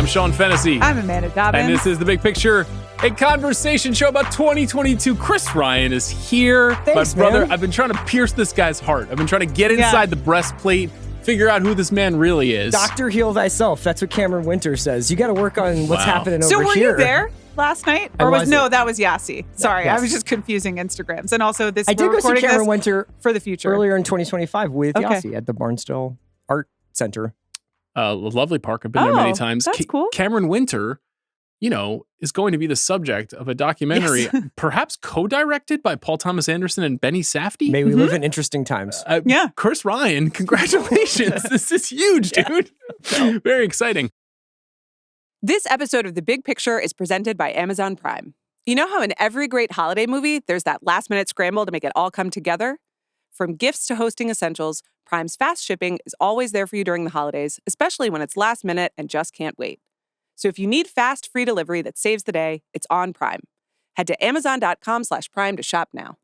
I'm Sean Fennessey. I'm Amanda Dobbins. And this is The Big Picture, a conversation show about 2022. Chris Ryan is here. Thanks, my brother. man. I've been trying to pierce this guy's heart. I've been trying to get inside the breastplate, figure out who this man really is. Doctor, heal thyself. That's what Cameron Winter says. You got to work on what's happening over here. So were you there last night? Or that was Yassi. Sorry, Yes. I was just confusing Instagrams. And also I did go see Cameron Winter for the future earlier in 2025 with Yassi at the Barnstable Art Center. A lovely park. I've been there many times. That's cool. Cameron Winter, is going to be the subject of a documentary, perhaps co-directed by Paul Thomas Anderson and Benny Safdie. May we live in interesting times. Chris Ryan, congratulations. This is huge, dude. Very exciting. This episode of The Big Picture is presented by Amazon Prime. You know how in every great holiday movie, there's that last-minute scramble to make it all come together? From gifts to hosting essentials, Prime's fast shipping is always there for you during the holidays, especially when it's last minute and just can't wait. So if you need fast, free delivery that saves the day, it's on Prime. Head to amazon.com/prime to shop now.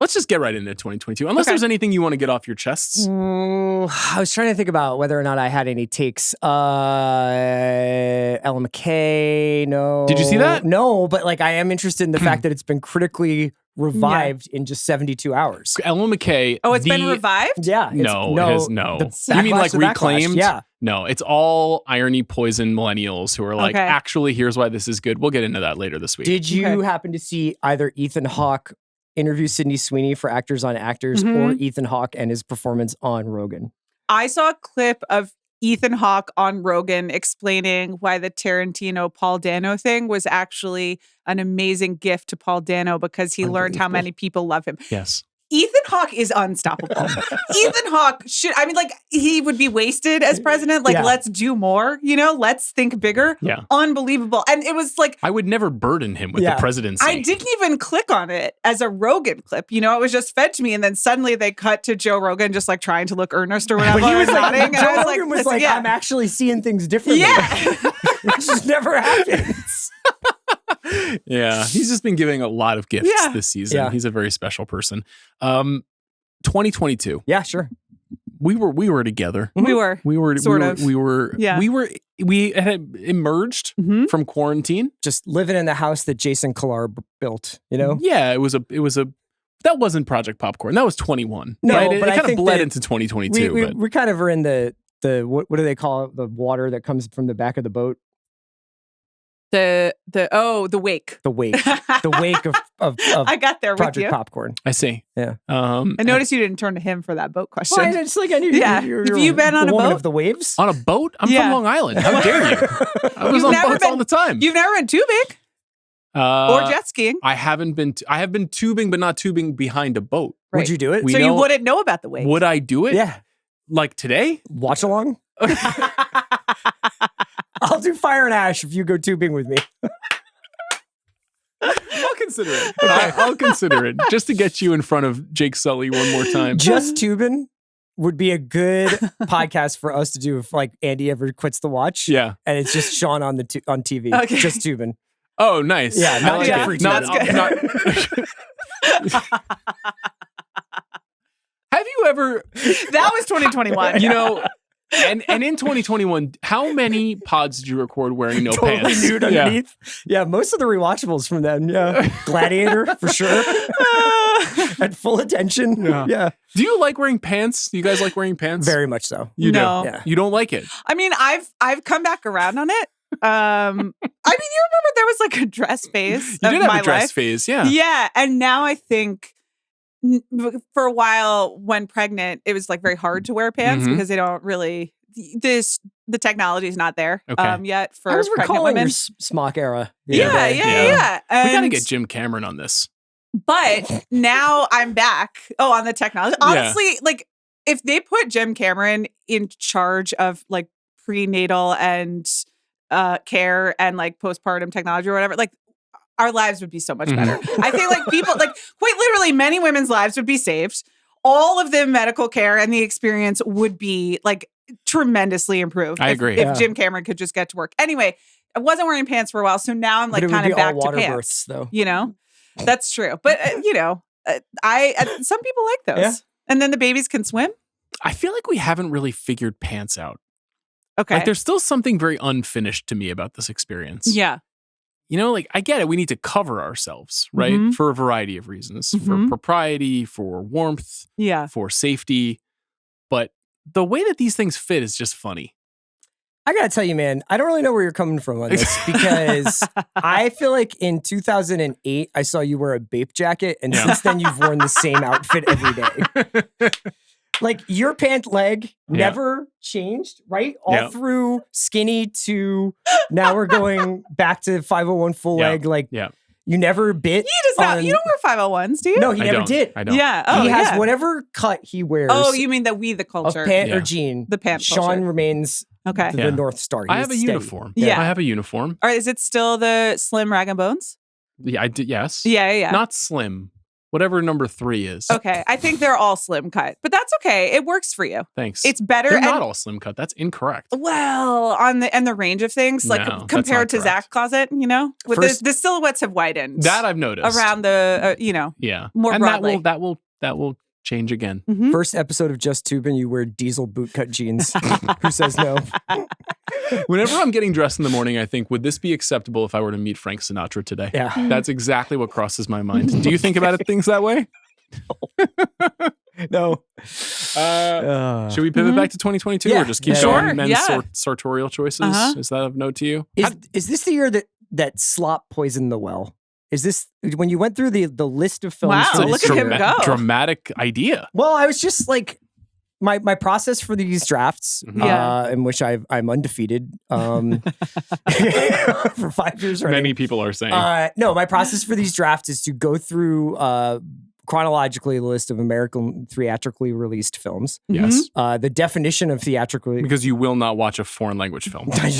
Let's just get right into 2022. Unless there's anything you want to get off your chests. I was trying to think about whether or not I had any takes. Ella McKay, no. Did you see that? No, but I am interested in the fact that it's been critically revived in just 72 hours. Ella McKay. Oh, it's been revived? Yeah. No. You mean reclaimed? Yeah. No, it's all irony poison millennials who are actually, here's why this is good. We'll get into that later this week. Did you happen to see either Ethan Hawke interview Sydney Sweeney for Actors on Actors or Ethan Hawke and his performance on Rogan? I saw a clip of Ethan Hawke on Rogan explaining why the Tarantino Paul Dano thing was actually an amazing gift to Paul Dano because he learned how many people love him. Yes. Ethan Hawke is unstoppable. Ethan Hawke he would be wasted as president. Let's do more, let's think bigger. Yeah. Unbelievable. And it was I would never burden him with the presidency. I didn't even click on it as a Rogan clip. It was just fed to me. And then suddenly they cut to Joe Rogan just trying to look earnest or whatever. But he was nodding, Joe Rogan was I'm actually seeing things differently. Yeah. Which just never happens. Yeah, he's just been giving a lot of gifts this season. Yeah. He's a very special person. 2022. Yeah, sure. We were together. We were we had emerged from quarantine. Just living in the house that Jason Kilar built, Yeah, it was a that wasn't Project Popcorn. That was 21. No, right? but it I kind think of bled into 2022. We kind of are in the what do they call it? The water that comes from the back of the boat. The wake. The wake. The wake of I got there Project with you. Popcorn. I see. Yeah. I noticed you didn't turn to him for that boat question. Well, it's I knew have you been on a woman boat? of the waves? On a boat? I'm from Long Island. How dare you? I was on boats all the time. You've never been tubing or jet skiing. I haven't been. I have been tubing, but not tubing behind a boat. Right. Would you do it? You wouldn't know about the wake. Would I do it? Yeah. Like today? Watch along? I'll do fire and ash if you go tubing with me. I'll consider it. I'll consider it just to get you in front of Jake Sully one more time. Just tubing would be a good podcast for us to do if Andy ever quits the watch. Yeah, and it's just Sean on TV. Okay. Just tubing. Oh, nice. Yeah, not Jeffrey. Not. Have you ever? That was 2021. And in 2021, how many pods did you record wearing no totally pants? Nude underneath. Yeah, most of the rewatchables from them. Yeah, Gladiator for sure. At full attention. Yeah. Do you like wearing pants? Do you guys like wearing pants? Very much so. You do. Yeah. You don't like it. I mean, I've come back around on it. I mean, you remember there was a dress phase. You did have a dress life. phase, yeah. Yeah, and now I think for a while when pregnant, it was very hard to wear pants because they don't really. The technology is not there yet for I was pregnant recalling women. your smock era. Yeah. We got to get Jim Cameron on this. But now I'm back. Oh, on the technology. Honestly, if they put Jim Cameron in charge of prenatal and care and postpartum technology or whatever, our lives would be so much better. I think people quite literally many women's lives would be saved. All of the medical care and the experience would be tremendously improved. I agree. If Jim Cameron could just get to work. Anyway, I wasn't wearing pants for a while, so now I'm kind of back to pants. Births, though. That's true. But some people like those. Yeah. And then the babies can swim. I feel like we haven't really figured pants out. Okay. Like, there's still something very unfinished to me about this experience. Yeah. You know, like, I get it. We need to cover ourselves, right? Mhm. For a variety of reasons. For Mhm. propriety, for warmth, Yeah. for safety. But the way that these things fit is just funny. I gotta tell you, man, I don't really know where you're coming from on this because I feel like in 2008, I saw you wear a Bape jacket, and since then you've worn the same outfit every day. Like, your pant leg never changed, right? All through skinny to now we're going back to 501 full leg. Like, you never bit. He does not. You don't wear 501s, do you? No, he never did. I don't. Yeah. Oh, he has whatever cut he wears. Oh, you mean the culture. Of pant or jean. The pant Sean culture. remains the North Star. I have a uniform. Yeah. I have a uniform. Or is it still the slim rag and bones? Yeah, I did. Yes. Yeah. Not slim. Whatever number 3 is. Okay. I think they're all slim cut, but that's okay. It works for you. Thanks. It's better. They're not all slim cut. That's incorrect. Well, on the range of things, like No, compared to that's not Zach's closet, you know, with the silhouettes have widened. That I've noticed around the, more and broadly. that will change again. Mhm. First episode of Just Tubin', you wear diesel bootcut jeans. Who says no? Whenever I'm getting dressed in the morning, I think, would this be acceptable if I were to meet Frank Sinatra today? Yeah. That's exactly what crosses my mind. Do you think about things that way? No. Should we pivot back to 2022 or just keep Sure, going men's yeah. sartorial choices? Is that of note to you? Is this the year that slop poisoned the well? Is this when you went through the list of films? Wow, for this look at him year? go. Dramatic idea. Well, I was just like my process for these drafts, in which I'm undefeated for 5 years running. Many people are saying. No, my process for these drafts is to go through chronologically the list of American theatrically released films. Yes. The definition of theatrically. Because you will not watch a foreign language film. I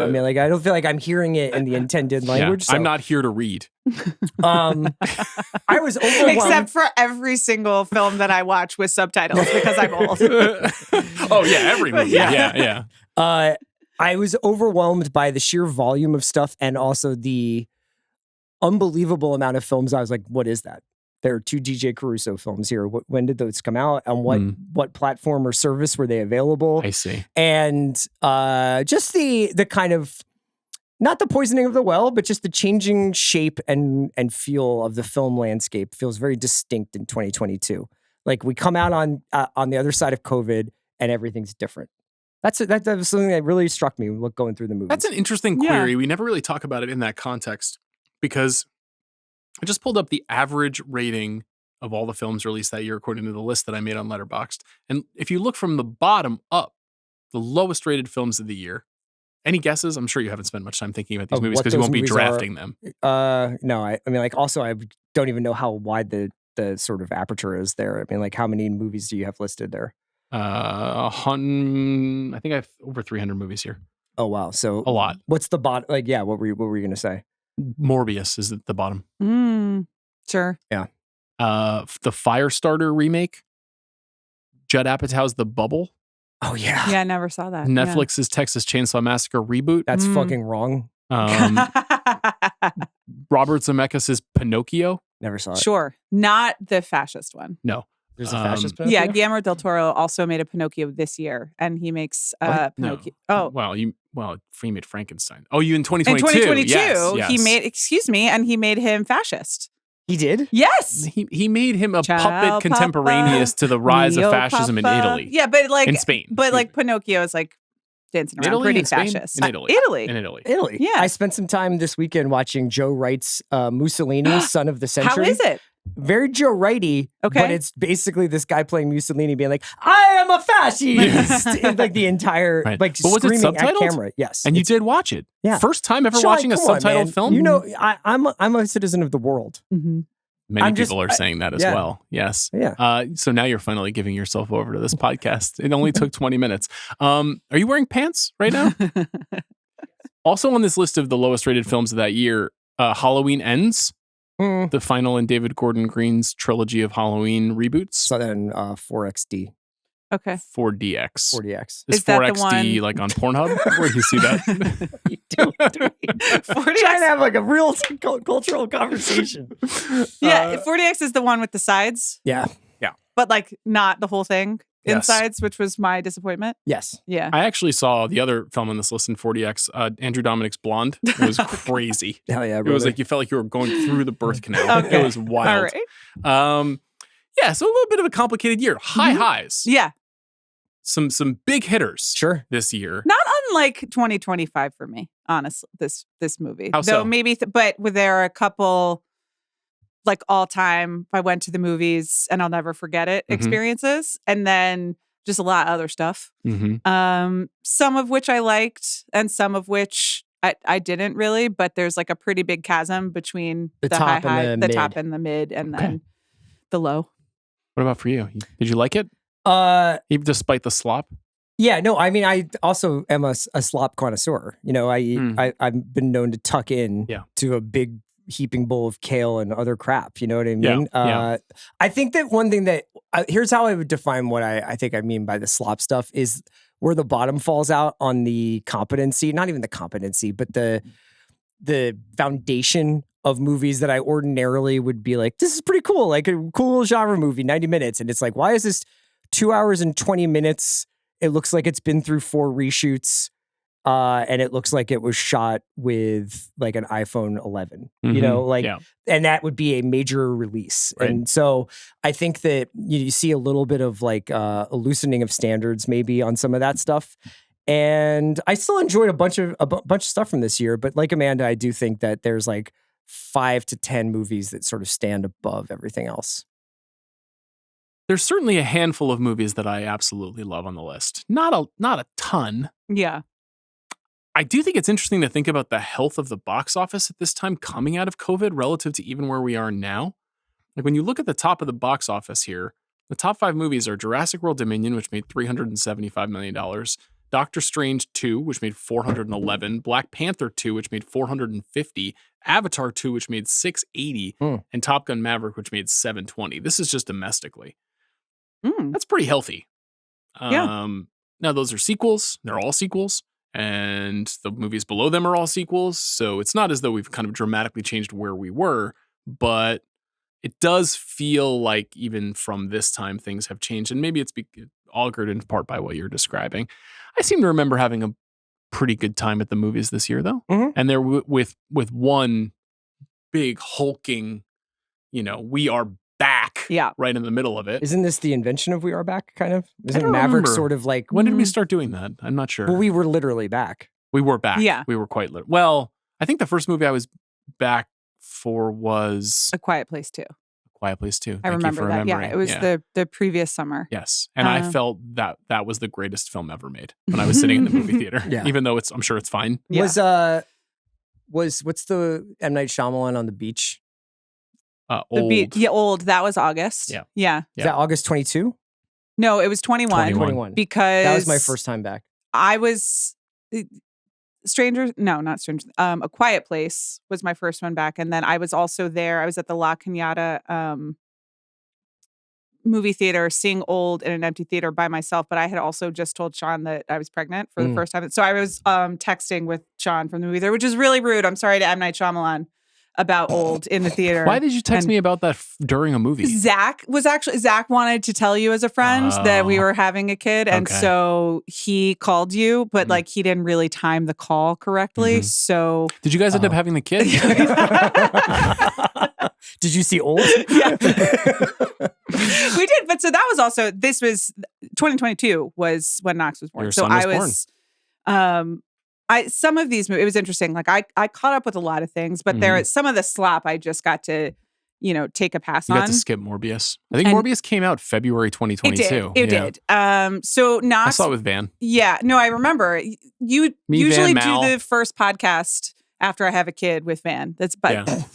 mean, like, I don't feel like I'm hearing it in the intended language. So. I'm not here to read. I was overwhelmed. Except for every single film that I watch with subtitles because I'm old. Oh, yeah, every movie. Yeah. I was overwhelmed by the sheer volume of stuff and also the unbelievable amount of films. I was like, what is that? There are 2 DJ Caruso films here. When did those come out? And what platform or service were they available? I see. And just the kind of, not the poisoning of the well, but just the changing shape and feel of the film landscape feels very distinct in 2022. Like, we come out on the other side of COVID and everything's different. That was something that really struck me going through the movie. That's an interesting query. We never really talk about it in that context because I just pulled up the average rating of all the films released that year according to the list that I made on Letterboxd. And if you look from the bottom up, the lowest rated films of the year, any guesses? I'm sure you haven't spent much time thinking about these movies because you won't be drafting them. No, I mean, like, also, I don't even know how wide the sort of aperture is there. I mean, like, how many movies do you have listed there? I think I have over 300 movies here. Oh, wow. So a lot. What's the bottom? Like, yeah, what were you going to say? Morbius is at the bottom. Sure. Yeah. The Firestarter remake. Judd Apatow's The Bubble. Oh, yeah. Yeah, I never saw that. Netflix's Texas Chainsaw Massacre reboot. That's fucking wrong. Robert Zemeckis' Pinocchio. Never saw it. Sure. Not the fascist one. No. There's a fascist Pinocchio? Yeah, Guillermo del Toro also made a Pinocchio this year, and he makes Pinocchio. No. Oh, he made Frankenstein. Oh, you in 2022? In 2022, yes. he made, and he made him fascist. He did? Yes. He made him a puppet contemporaneous to the rise of fascism in Italy. Yeah, but like in Spain. But like Pinocchio is like dancing around, pretty fascist. In Italy. Italy. Yeah. I spent some time this weekend watching Joe Wright's Mussolini, Son of the Century. How is it? Very Joe Wrighty, okay. But it's basically this guy playing Mussolini being like, I am a fascist! Like the entire, like, but was it screaming at subtitled? camera. Yes. And you did watch it? Yeah. First time ever Sean, watching a subtitled film? You know, I'm a citizen of the world. Mm-hmm. Many people are saying that as well. Yes. Yeah. So now you're finally giving yourself over to this podcast. It only took 20 minutes. Are you wearing pants right now? Also on this list of the lowest rated films of that year, Halloween Ends. The final in David Gordon Green's trilogy of Halloween reboots. So then 4XD. Okay. 4DX. 4DX. Is 4XD like on Pornhub? Where do you see that? You do. 4DX. Trying to have like a real cultural conversation. Yeah, 4DX is the one with the sides. Yeah. But like not the whole thing. Yes. Insides, which was my disappointment. Yes. Yeah. I actually saw the other film on this list in 4DX, Andrew Dominic's Blonde. It was crazy. Hell yeah, It brother. was like you felt like you were going through the birth canal. Okay. It was wild. All right. Yeah, so a little bit of a complicated year. High highs. Yeah. Some big hitters Sure. this year. Not unlike 2025 for me, honestly, this movie. How so? Though maybe, but there are a couple like all time, I went to the movies and I'll never forget it experiences. And then just a lot of other stuff. Some of which I liked and some of which I didn't really, but there's like a pretty big chasm between the top high, and the the mid. top and the mid, and then the low. What about for you? Did you like it? Even despite the slop? Yeah, no, I mean, I also am a slop connoisseur. You know, I've been known to tuck in to a big heaping bowl of kale and other crap. You know what I mean? I think that one thing that, here's how I would define what I think I mean by the slop stuff is where the bottom falls out on the competency, not even the competency, but the foundation of movies that I ordinarily would be like, this is pretty cool, like a cool little genre movie, 90 minutes. And it's like, why is this 2 hours and 20 minutes? It looks like it's been through 4 reshoots. And it looks like it was shot with like an iPhone 11, you know, like, and that would be a major release. Right. And so I think that you see a little bit of like a loosening of standards maybe on some of that stuff. And I still enjoyed a bunch of stuff from this year, but like Amanda, I do think that there's like 5 to 10 movies that sort of stand above everything else. There's certainly a handful of movies that I absolutely love on the list. Not a ton. Yeah. I do think it's interesting to think about the health of the box office at this time coming out of COVID relative to even where we are now. Like when you look at the top of the box office here, the top 5 movies are Jurassic World Dominion, which made $375 million, Doctor Strange 2, which made $411, Black Panther 2, which made $450, Avatar 2, which made $680, and Top Gun Maverick, which made $720. This is just domestically. That's pretty healthy. Now, those are sequels. They're all sequels. And the movies below them are all sequels. So it's not as though we've kind of dramatically changed where we were, but it does feel like even from this time, things have changed. And maybe it's augured in part by what you're describing. I seem to remember having a pretty good time at the movies this year, though. And they're with one big hulking, we are back right in the middle of it. Isn't this the invention of We Are Back, kind of? Isn't don't Maverick remember. sort of like... When did we start doing that? I'm not sure. Well, we were literally back. We were back. Yeah. We were quite literally. Well, I think the first movie I was back for was... A Quiet Place 2. Quiet Place 2. I remember that. Yeah, it was the previous summer. Yes. And I felt that was the greatest film ever made when I was sitting in the movie theater. Even though I'm sure it's fine. Yeah. Was what's the M. Night Shyamalan on the beach? Old. Old. That was August. Yeah. Is that August 22? No, it was 21. 21. Because that was my first time back. I was not Strangers. A Quiet Place was my first one back. And then I was also there. I was at the La Cañada movie theater seeing Old in an empty theater by myself. But I had also just told Sean that I was pregnant for the first time. So I was texting with Sean from the movie theater, which is really rude. I'm sorry to M. Night Shyamalan about Old in the theater. Why did you text me about that during a movie? Zach wanted to tell you as a friend that we were having a kid. And so he called you, but like he didn't really time the call correctly. So did you guys end up having the kid? Did you see Old? Yeah. We did. But so that was also, this was 2022 was when Knox was born. Your so son was born. Some of these movies, it was interesting. Like I caught up with a lot of things, but there some of the slop I just got to, take a pass on. You got to skip Morbius. I think Morbius came out February 2022. It did. So Knox, I saw it with Van. Yeah. No, I remember. You Me, usually Van, Mal. do the first podcast after I have a kid with Van.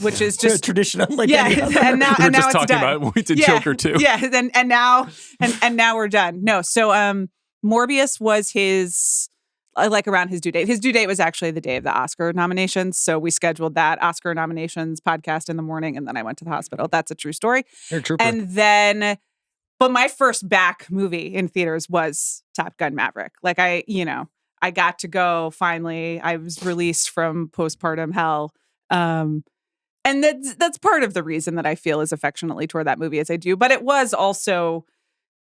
Which is just tradition. Like and now we were and now just it's talking done. about when we did Joker too. Yeah. And now we're done. No. So Morbius was his. Like around his due date. His due date was actually the day of the Oscar nominations. So we scheduled that Oscar nominations podcast in the morning, and then I went to the hospital. That's a true story. You're a trooper. And then, but my first back movie in theaters was Top Gun Maverick. Like I got to go finally. I was released from postpartum hell. And that's part of the reason that I feel as affectionately toward that movie as I do. But it was also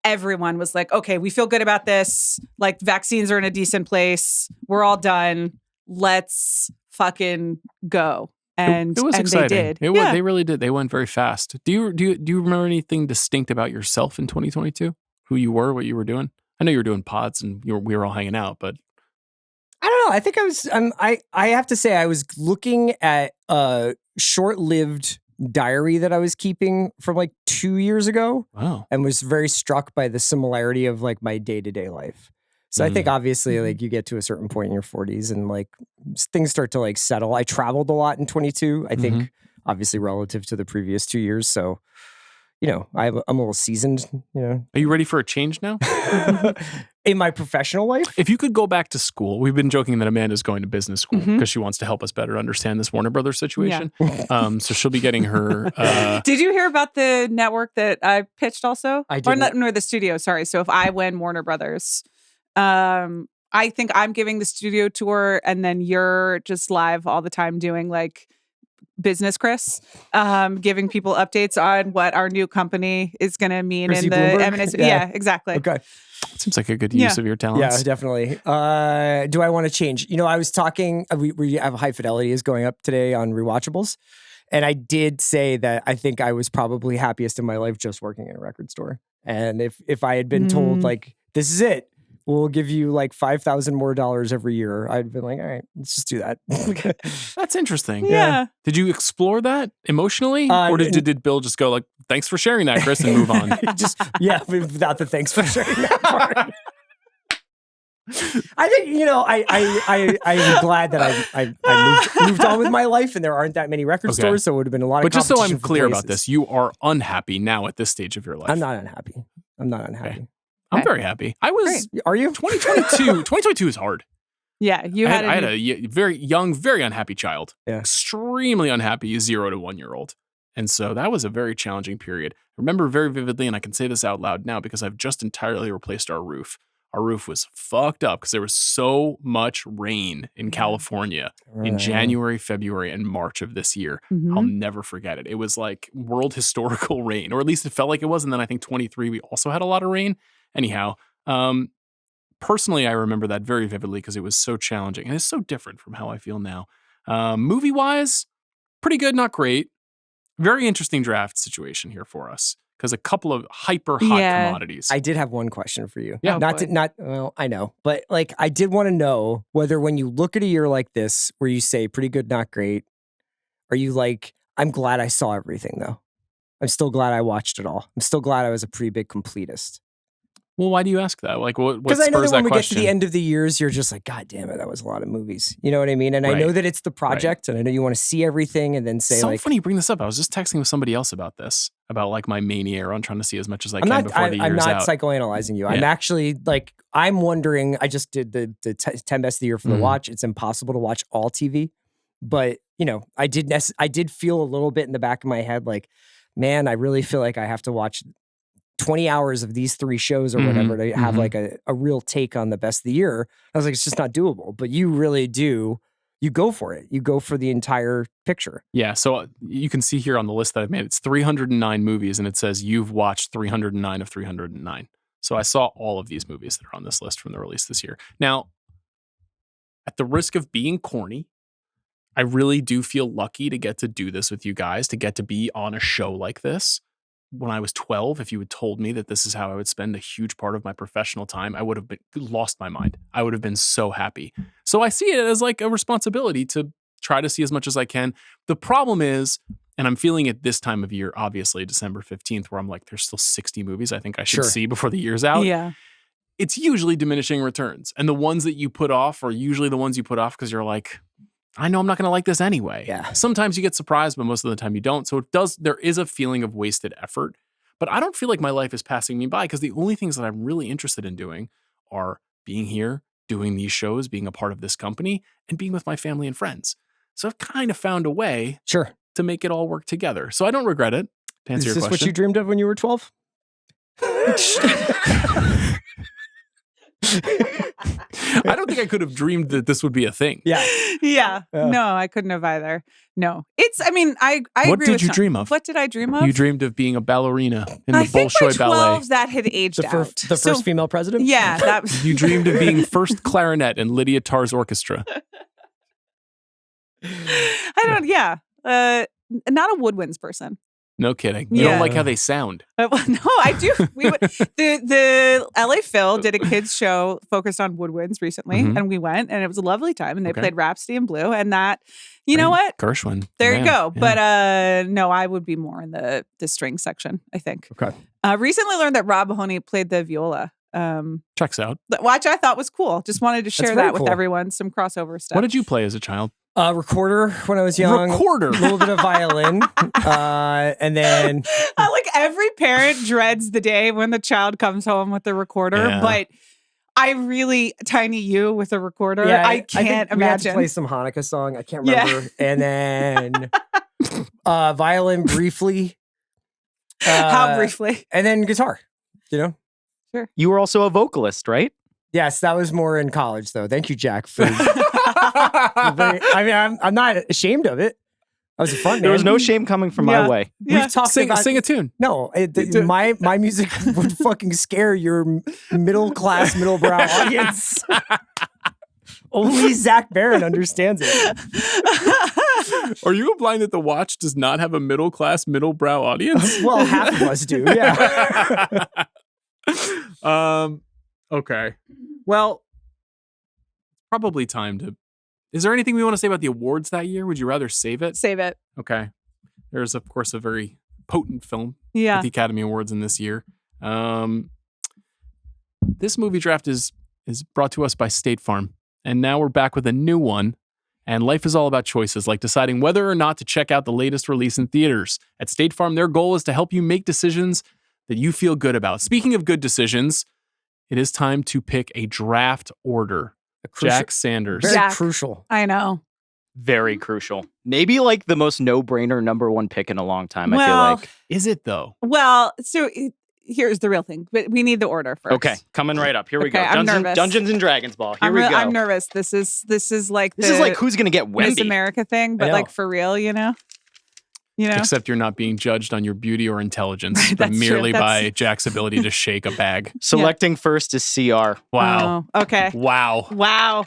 everyone was like, okay, we feel good about this. Like vaccines are in a decent place. We're all done. Let's fucking go. And it was exciting. They did. They really did. They went very fast. Do you remember anything distinct about yourself in 2022? Who you were, what you were doing? I know you were doing pods and we were all hanging out, but I don't know. I think I was. I have to say, I was looking at a short-lived diary that I was keeping from like 2 years ago. Wow. And was very struck by the similarity of like my day-to-day life. So I think obviously like you get to a certain point in your 40s and like things start to like settle. I traveled a lot in 22, I think obviously relative to the previous 2 years. So, you know, I'm a little seasoned, you know. Are you ready for a change now? In my professional life? If you could go back to school, we've been joking that Amanda's going to business school because she wants to help us better understand this Warner Brothers situation. Yeah. So she'll be getting her... Did you hear about the network that I pitched also? I didn't. Or the studio, sorry. So if I win Warner Brothers... I think I'm giving the studio tour and then you're just live all the time doing like business Chris, giving people updates on what our new company is going to mean Chrissy in the Bloomberg? M&S. Yeah, exactly. Okay. Seems like a good use of your talents. Yeah, definitely. Do I want to change? You know, I was talking, we have High Fidelity is going up today on Rewatchables. And I did say that I think I was probably happiest in my life just working in a record store. And if I had been told like, this is it, we'll give you like $5,000 more every year, I'd been like, all right, let's just do that. That's interesting. Yeah. Did you explore that emotionally? Or did Bill just go like, thanks for sharing that, Chris, and move on? Without the thanks for sharing that part. I think, you know, I'm glad that I moved on with my life and there aren't that many record stores, so it would have been a lot of competition. But just so I'm for clear places. about this, you are unhappy now at this stage of your life. I'm not unhappy. Okay. I'm very happy. I was. Great. Are you? 2022 is hard. Yeah, I had a very young, very unhappy child. Yeah. Extremely unhappy 0 to 1 year old. And so that was a very challenging period. I remember very vividly, and I can say this out loud now because I've just entirely replaced our roof. Our roof was fucked up because there was so much rain in California in January, February, and March of this year. I'll never forget it. It was like world historical rain, or at least it felt like it was. And then I think 23, we also had a lot of rain. Anyhow, personally, I remember that very vividly because it was so challenging. And it's so different from how I feel now. Movie-wise, pretty good, not great. Very interesting draft situation here for us. Because a couple of hyper hot commodities. I did have one question for you. Yeah. Well, I know. But like, I did want to know whether when you look at a year like this, where you say pretty good, not great, are you like, I'm glad I saw everything though. I'm still glad I watched it all. I'm still glad I was a pretty big completist. Well, why do you ask that? Like, what Because I know spurs that when that we question? get to the end of the years, you're just like, God damn it, that was a lot of movies. You know what I mean? And I know that it's the project, and I know you want to see everything, and then say so like, funny you bring this up. I was just texting with somebody else about this, about like my mania on trying to see as much as I can before the year's out. I'm not psychoanalyzing you. Yeah. I'm actually like, I'm wondering. I just did the 10 best of the year for the watch. It's impossible to watch all TV, but you know, I did feel a little bit in the back of my head like, man, I really feel like I have to watch 20 hours of these 3 shows or whatever to have like a real take on the best of the year. I was like, it's just not doable. But you really do. You go for it. You go for the entire picture. Yeah. So you can see here on the list that I've made, it's 309 movies, and it says you've watched 309 of 309. So I saw all of these movies that are on this list from the release this year. Now, at the risk of being corny, I really do feel lucky to get to do this with you guys, to get to be on a show like this. When I was 12, if you had told me that this is how I would spend a huge part of my professional time, I would have lost my mind. I would have been so happy. So I see it as like a responsibility to try to see as much as I can. The problem is, and I'm feeling it this time of year, obviously December 15th, where I'm like, there's still 60 movies I think I should see before the year's out. Yeah. It's usually diminishing returns. And the ones that you put off are usually the ones you put off because you're like, I know I'm not going to like this anyway. Yeah. Sometimes you get surprised, but most of the time you don't. So there is a feeling of wasted effort. But I don't feel like my life is passing me by because the only things that I'm really interested in doing are being here, doing these shows, being a part of this company, and being with my family and friends. So I've kind of found a way to make it all work together. So I don't regret it, to answer your question. Is this what you dreamed of when you were 12? I don't think I could have dreamed that this would be a thing. Yeah. Yeah. Yeah. No, I couldn't have either. No. I mean, I What agree did with you Sean. dream of? What did I dream of? You dreamed of being a ballerina in I the think by Bolshoi 12, Ballet. that had aged The out. first So, female president? yeah, that was You dreamed of being first clarinet in Lydia Tarr's orchestra. yeah. Not a woodwinds person. No kidding. You Yeah. don't like how they sound. Well, no, I do. The LA Phil did a kids show focused on woodwinds recently, Mhm. and we went, and it was a lovely time. And they Okay. played Rhapsody in Blue, and that, you know what? Gershwin. There Man, you go. yeah. But no, I would be more in the string section, I think. Okay. Recently learned that Rob Mahoney played the viola. Checks out. Which I thought was cool. Just wanted to share very that with cool. everyone. Some crossover stuff. What did you play as a child? Recorder when I was young. Recorder. A little bit of violin. And then Like every parent dreads the day when the child comes home with the recorder, Yeah. but I really tiny you with a recorder. yeah, I can't think we had to imagine. play some Hanukkah song. I can't Yeah. remember. And then violin briefly. How briefly? And then guitar. You know? You were also a vocalist, right? Yes, that was more in college though. Thank you, Jack. For I mean, I'm not ashamed of it. I was a fun man. There was no shame coming from Yeah. my way. Yeah. We've talked about Sing a tune. No, my music would fucking scare your middle class, middle brow audience. Only Zach Barron understands it. Are you implying that The Watch does not have a middle class, middle brow audience? Well, half of us do. Yeah. Okay. Well, probably time to. Is there anything we want to say about the awards that year? Would you rather save it? Save it. Okay. There's of course a very potent film Yeah. with the Academy Awards in this year. This movie draft is brought to us by State Farm, and now we're back with a new one. And life is all about choices, like deciding whether or not to check out the latest release in theaters. At State Farm, their goal is to help you make decisions that you feel good about. Speaking of good decisions, it is time to pick a draft order. Jack Sanders. Very Jack. crucial. I know. Very crucial. Maybe like the most no-brainer number one pick in a long time, I Well, feel like. Is it though? Well, so here's the real thing. But we need the order first. Okay, coming right up. Here we Okay, go. I'm nervous. Dungeons and Dragons ball. Here we go. I'm nervous. This is like This is like who's going to get Miss Wemby? America thing, but know. like for real, you know? You know? Except you're not being judged on your beauty or intelligence, Right, but that's true. merely That's- by Jack's ability to shake a bag. Selecting first is CR. Wow. Oh, okay. Wow. Wow.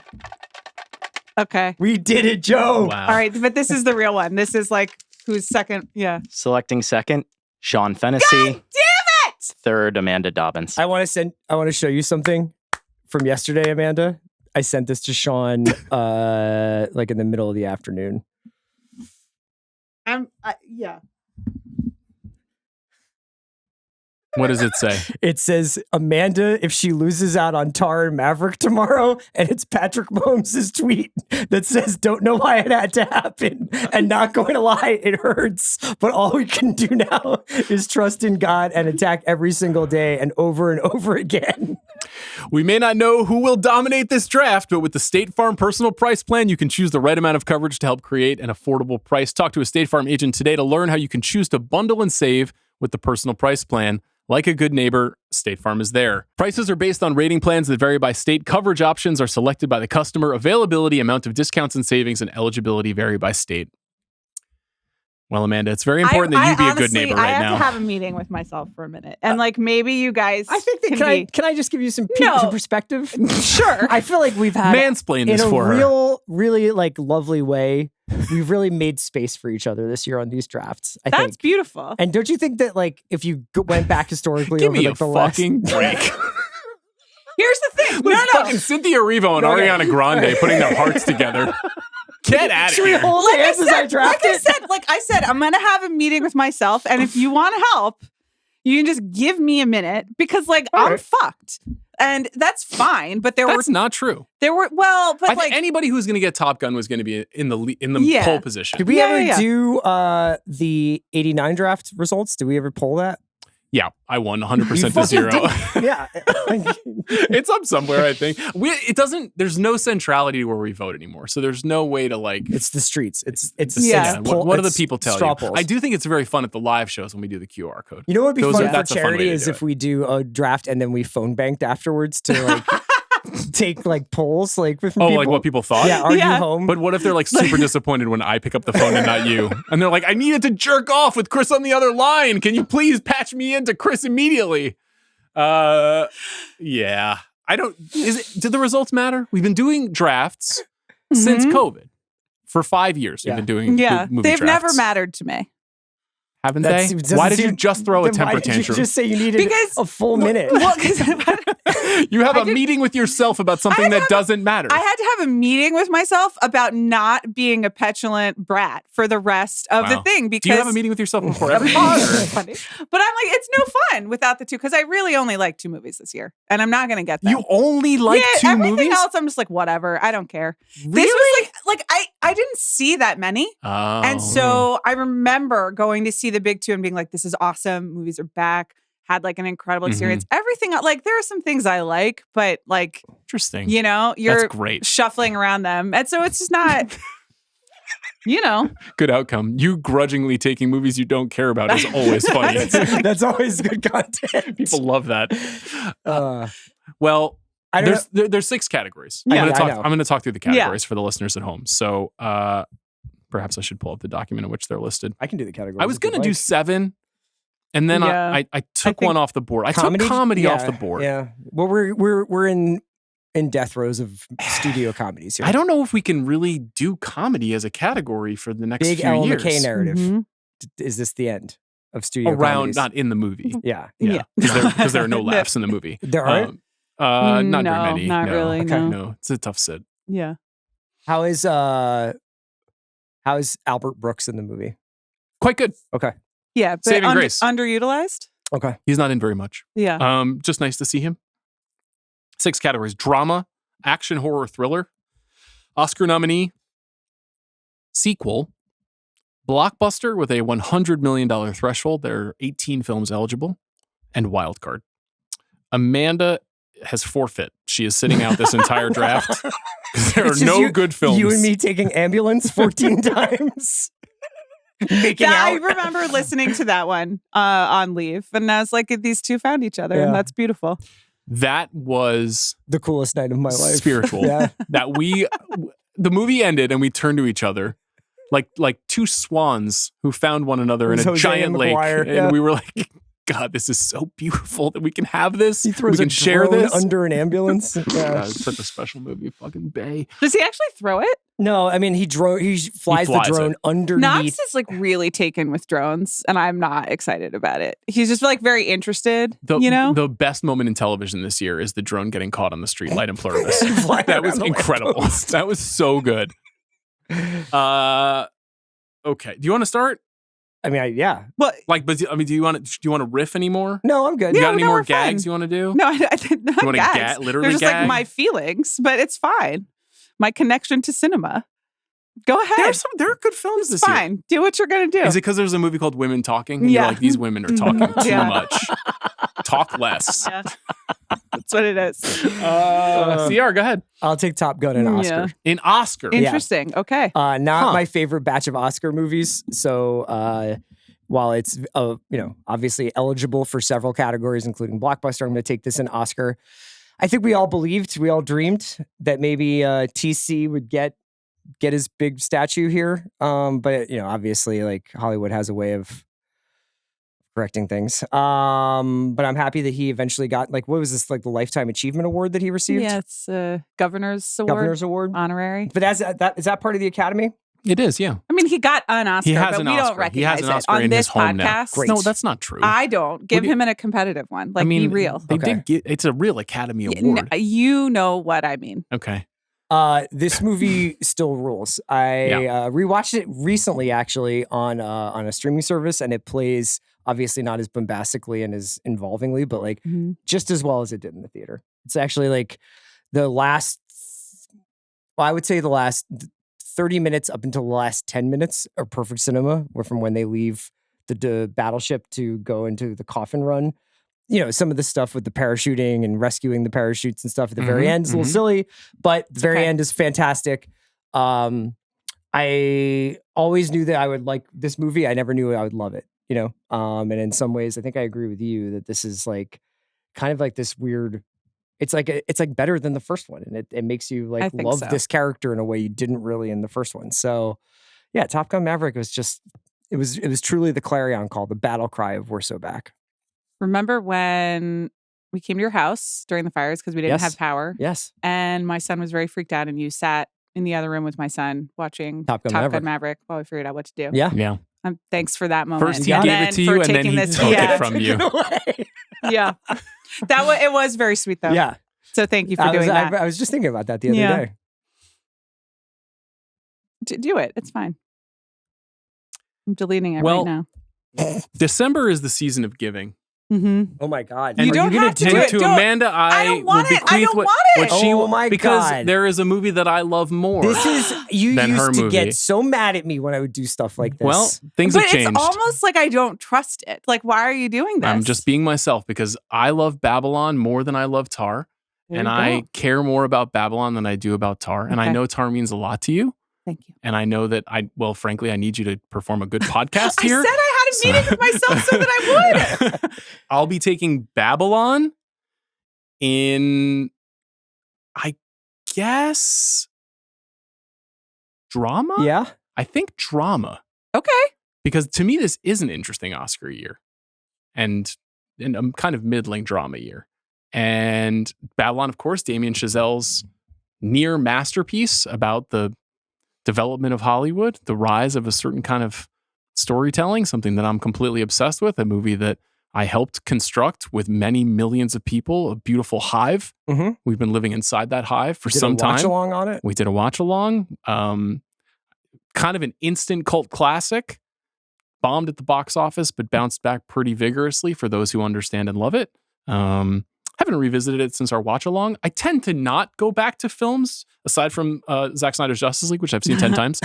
Okay. We did it, Joe. Wow. All right, but this is the real one. This is like who's second? Yeah. Selecting second, Sean Fennessey. Damn it! Third, Amanda Dobbins. I want to show you something from yesterday, Amanda. I sent this to Sean like in the middle of the afternoon. Yeah. What does it say? It says Amanda if she loses out on Tar and Maverick tomorrow, and it's Patrick Mahomes' tweet that says, "Don't know why it had to happen, and not going to lie, it hurts, but all we can do now is trust in God and attack every single day and over again." We may not know who will dominate this draft, but with the State Farm personal price plan, you can choose the right amount of coverage to help create an affordable price. Talk to a State Farm agent today to learn how you can choose to bundle and save with the personal price plan. Like a good neighbor, State Farm is there. Prices are based on rating plans that vary by state. Coverage options are selected by the customer. Availability, amount of discounts and savings, and eligibility vary by state. Well, Amanda, it's very important that you be honestly, a good neighbor I right have now. to have a meeting with myself for a minute, and like maybe you guys. I think that can I just give you some No. perspective? Sure. I feel like we've had Mansplain in this a for her. really like lovely way. We've really made space for each other this year on these drafts. I That's think. beautiful. And don't you think that like if you went back historically Give over me like a the last fucking break. Here's the thing. Like fucking Cynthia Erivo and Okay. Ariana Grande putting their hearts together. Get out of Should we here. hold hands as I draft it? Like I said, I'm gonna have a meeting with myself, and if you want to help, you can just give me a minute because like All I'm right. fucked, and that's fine. But That's not true. there were well, but I like think anybody who's going to get Top Gun was going to be in the Yeah. pole position. Did we Yeah, ever yeah, yeah. do the 89 draft results? Did we ever poll that? Yeah, I won 100% to fucking 0. did. Yeah. It's up somewhere, I think. There's no centrality where we vote anymore. So there's no way to like. It's the streets. It's Yeah. What do the it's people tell straw you? polls. I do think it's very fun at the live shows when we do the QR code. You know what would be Those fun are- for that's a fun way charity to is do if it. we do a draft and then we phone banked afterwards to like take like polls like with Oh, people. like what people thought? Yeah, are you Yeah. home? But what if they're like super disappointed when I pick up the phone and not you? And they're like, I needed to jerk off with Chris on the other line. Can you please patch me into Chris immediately? Yeah. Do the results matter? We've been doing drafts since COVID. For 5 years, we've been doing Yeah, movie they've drafts. never mattered to me. Haven't That they? doesn't Why did you seem- just throw a then why temper did you tantrum? just say you needed Because- a full minute? Well, because You have a meeting with yourself about something that doesn't matter. I had to have a meeting with myself about not being a petulant brat for the rest of the Wow. thing. Because Do you have a meeting with yourself before every Funny. But I'm like, it's no fun without the two because I really only like 2 movies this year, and I'm not going to get them. You only like yeah, 2 everything movies? else, I'm just like, whatever. I don't care. Really? This was like I didn't see that many. Oh. And so I remember going to see the big 2 and being like, this is awesome. Movies are back. Had like an incredible experience. Everything, like, there are some things I like, but like, Interesting. you know, you're That's great. shuffling around them. And so it's just not, you know. Good outcome. You grudgingly taking movies you don't care about is always funny. That's always good content. People love that. Well, I don't there's 6 categories. Yeah, I'm I know. going to talk through the categories for the listeners at home. So perhaps I should pull up the document in which they're listed. I can do the categories. I was if you'd going to do like. 7, and then Yeah. I took think one off the board. I took comedy Yeah, off the board. Yeah. Well, we're in death rows of studio comedies here. I don't know if we can really do comedy as a category for the next Big few Ellen years. McKay narrative. Mhm. Is this the end of studio Around, comedies? not in the movie. Yeah. Yeah, because there are no laughs in the movie. There aren't? Not No, very many. not no. really, Okay. no. It's a tough sit. Yeah. How is Albert Brooks in the movie? Quite good. Okay. Yeah. But Saving grace. Underutilized? Okay. He's not in very much. Yeah. Just nice to see him. 6 categories: drama, action, horror, thriller, Oscar nominee, sequel, blockbuster with a $100 million threshold. There are 18 films eligible, and wild card. Amanda has forfeit. She is sitting out this entire draft. There are It's just no good films. You and me taking ambulance 14 times. Making I out. remember listening to that one on leave, and I was like, these 2 found each other, Yeah. and that's beautiful. That was The coolest night of my life. spiritual. Yeah. That the movie ended and we turned to each other like 2 swans who found one another in It a was Jose giant and lake, McGuire, and yeah. we were like, God, this is so beautiful that we can have this. He throws we can a share drone this. under an ambulance. God, Yeah. it's such a special movie. Fucking Bay. Does he actually throw it? No, I mean he flies the flies drone it. underneath. Knox is like really taken with drones, and I'm not excited about it. He's just like very interested, you know? The best moment in television this year is the drone getting caught on the street light in pluribus. Flying That was around the incredible. lamppost. That was so good. Okay. Do you want to start? I mean, yeah. But Do you want to riff anymore? No, I'm good. You Yeah, got any no, more we're fine. gags you want to do? no, I did not. You wanna gags. literally They're just gag? like my feelings, but it's fine. My connection to cinema. Go ahead. There are good films It's this year. fine. Do what you're gonna do. Is it because there's a movie called Women Talking? And Yeah. You're like, these women are talking too Yeah. much. Talk less. Yeah. That's what it is. CR, go ahead. I'll take Top Gun and Oscar. Yeah. In Oscar. Interesting. Okay. Not Huh. my favorite batch of Oscar movies. So while it's obviously eligible for several categories, including blockbuster, I'm going to take this in Oscar. I think we all dreamed that maybe TC would get his big statue here. But obviously, like Hollywood has a way of correcting things. But I'm happy that he eventually got what was this, like the Lifetime Achievement Award that he received? Yeah, it's Governor's Award. Governor's Award. Honorary. But is that part of the Academy? It is, yeah. I mean, he got an Oscar, He has but an we Oscar. don't He recognize has an it Oscar on in this his home now. podcast. Great. No, that's not true. I don't. Give do you- him an competitive one. Like, I mean, be real. They Okay. did get, it's a real Academy Y- Award. you know what I mean. Okay. This movie still rules. I rewatched it recently, actually, on a streaming service, and it plays obviously not as bombastically and as involvingly, but like just as well as it did in the theater. It's actually like the last 30 minutes up until the last 10 minutes are perfect cinema, where from when they leave the battleship to go into the coffin run. Some of the stuff with the parachuting and rescuing the parachutes and stuff at the very end is a little silly, but the very end is fantastic. I always knew that I would like this movie. I never knew I would love it, and in some ways, I think I agree with you that this is like kind of like this weird it's like better than the first one, and it makes you I like think love so. this character in a way you didn't really in the first one. So yeah, Top Gun Maverick was just it was truly the clarion call, the battle cry of we're so back. Remember when we came to your house during the fires because we didn't Yes. have power? Yes. And my son was very freaked out, and you sat in the other room with my son watching Top Gun Maverick while we figured out what to do. Yeah. Yeah. Thanks for that moment. First he You got gave it to you, for and then taking he this. took Yeah, it from you. yeah. It was very sweet though. Yeah. So thank you for doing that. I was just thinking about that the other Yeah. day. Do it. It's fine. I'm deleting it Well, right now. December is the season of giving. Mm-hmm. Oh my God. You Are don't gonna have to do do And it. to Don't- Amanda, I don't want will it. I bequeath don't what, want it. what she Oh my because God. there is a movie that I love more. This is you than her used to movie. get so mad at me when I would do stuff like this. Well, things But have changed. it's almost like I don't trust it. Like, why are you doing this? I'm just being myself because I love Babylon more than I love Tar. There And you I go. care more about Babylon than I do about Tar. And I Okay. know Tar means a lot to you. Thank you. And I know that frankly, I need you to perform a good podcast I here. said I had a meeting with myself so that I would. I'll be taking Babylon in, I guess, drama? yeah. I think drama. Okay. Because to me, this is an interesting Oscar year and a kind of middling drama year. And Babylon, of course, Damien Chazelle's near masterpiece about the development of Hollywood, the rise of a certain kind of storytelling, something that I'm completely obsessed with, a movie that I helped construct with many millions of people, a beautiful hive. Mhm. We've been living inside that hive for Did some a watch time. along on it. We did a watch along, kind of an instant cult classic, bombed at the box office, but bounced back pretty vigorously for those who understand and love it. Haven't revisited it since our watch along. I tend to not go back to films aside from Zack Snyder's Justice League, which I've seen 10 times.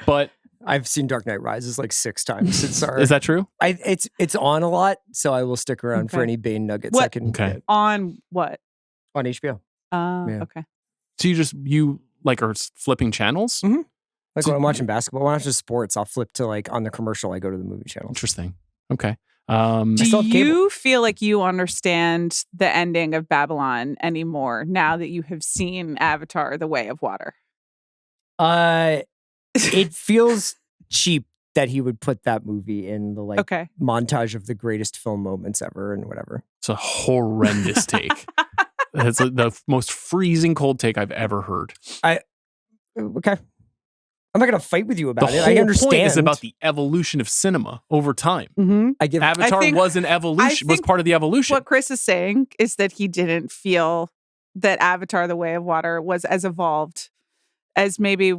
But I've seen Dark Knight Rises like 6 times since our. is that true? It's on a lot, so I will stick around for Okay. any Bane nuggets I What- can Okay. get On what? on HBO. Yeah. Okay. So you like are flipping channels? Like when I'm watching basketball, when I'm watching sports, I'll flip to like on the commercial. I go to the movie channel. Interesting. Okay. I Do still have cable. you feel like you understand the ending of Babylon anymore now that you have seen Avatar: The Way of Water? It feels cheap that he would put that movie in the like Okay. montage of the greatest film moments ever and whatever. It's a horrendous take. That's the most freezing cold take I've ever heard. Okay. I'm not gonna fight with you The about it. whole I understand. point is about the evolution of cinema over time. Mm-hmm. I give Avatar think- was an evolution, was think part of the evolution. What Chris is saying is that he didn't feel that Avatar: The Way of Water was as evolved as maybe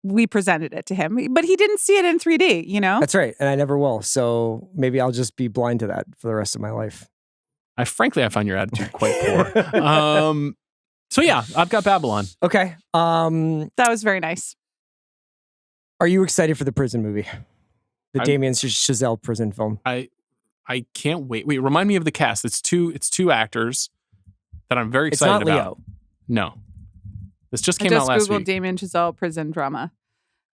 we presented it to him, but he didn't see it in 3D, you know? That's right, and I never will. So maybe I'll just be blind to that for the rest of my life. I find your attitude quite poor. So yeah, I've got Babylon. Okay. That was very nice. Are you excited for the prison movie? The I'm- Damien Chazelle prison film. I can't wait. Wait, remind me of the cast. It's two actors that I'm very It's excited not about. Leo. No. This just I came out just last Googled week. Damien Chazelle prison drama.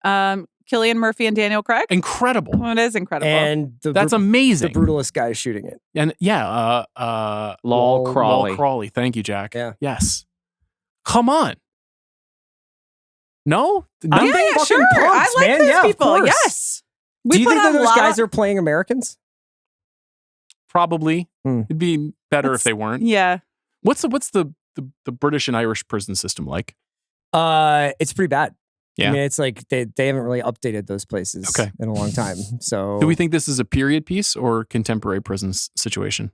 Cillian Murphy and Daniel Craig. Incredible. Oh, it is incredible. And the That's the amazing. brutalist guy shooting it. And yeah, Lol Lol Crawley. Lol Crawley. Thank you, Jack. Yeah. Yes. Come on. No? I'm Nothing? fucking sure. I pumped, like man. those Yeah, of people. course. Yes. Do you put think that on those La- guys are playing Americans? Probably. Hmm. It'd be better if That's- they weren't. Yeah. What's the British and Irish prison system like? It's pretty bad. Yeah. I mean, it's like they haven't really updated those places Okay. in a long time. So Do we think this is a period piece or contemporary prison situation?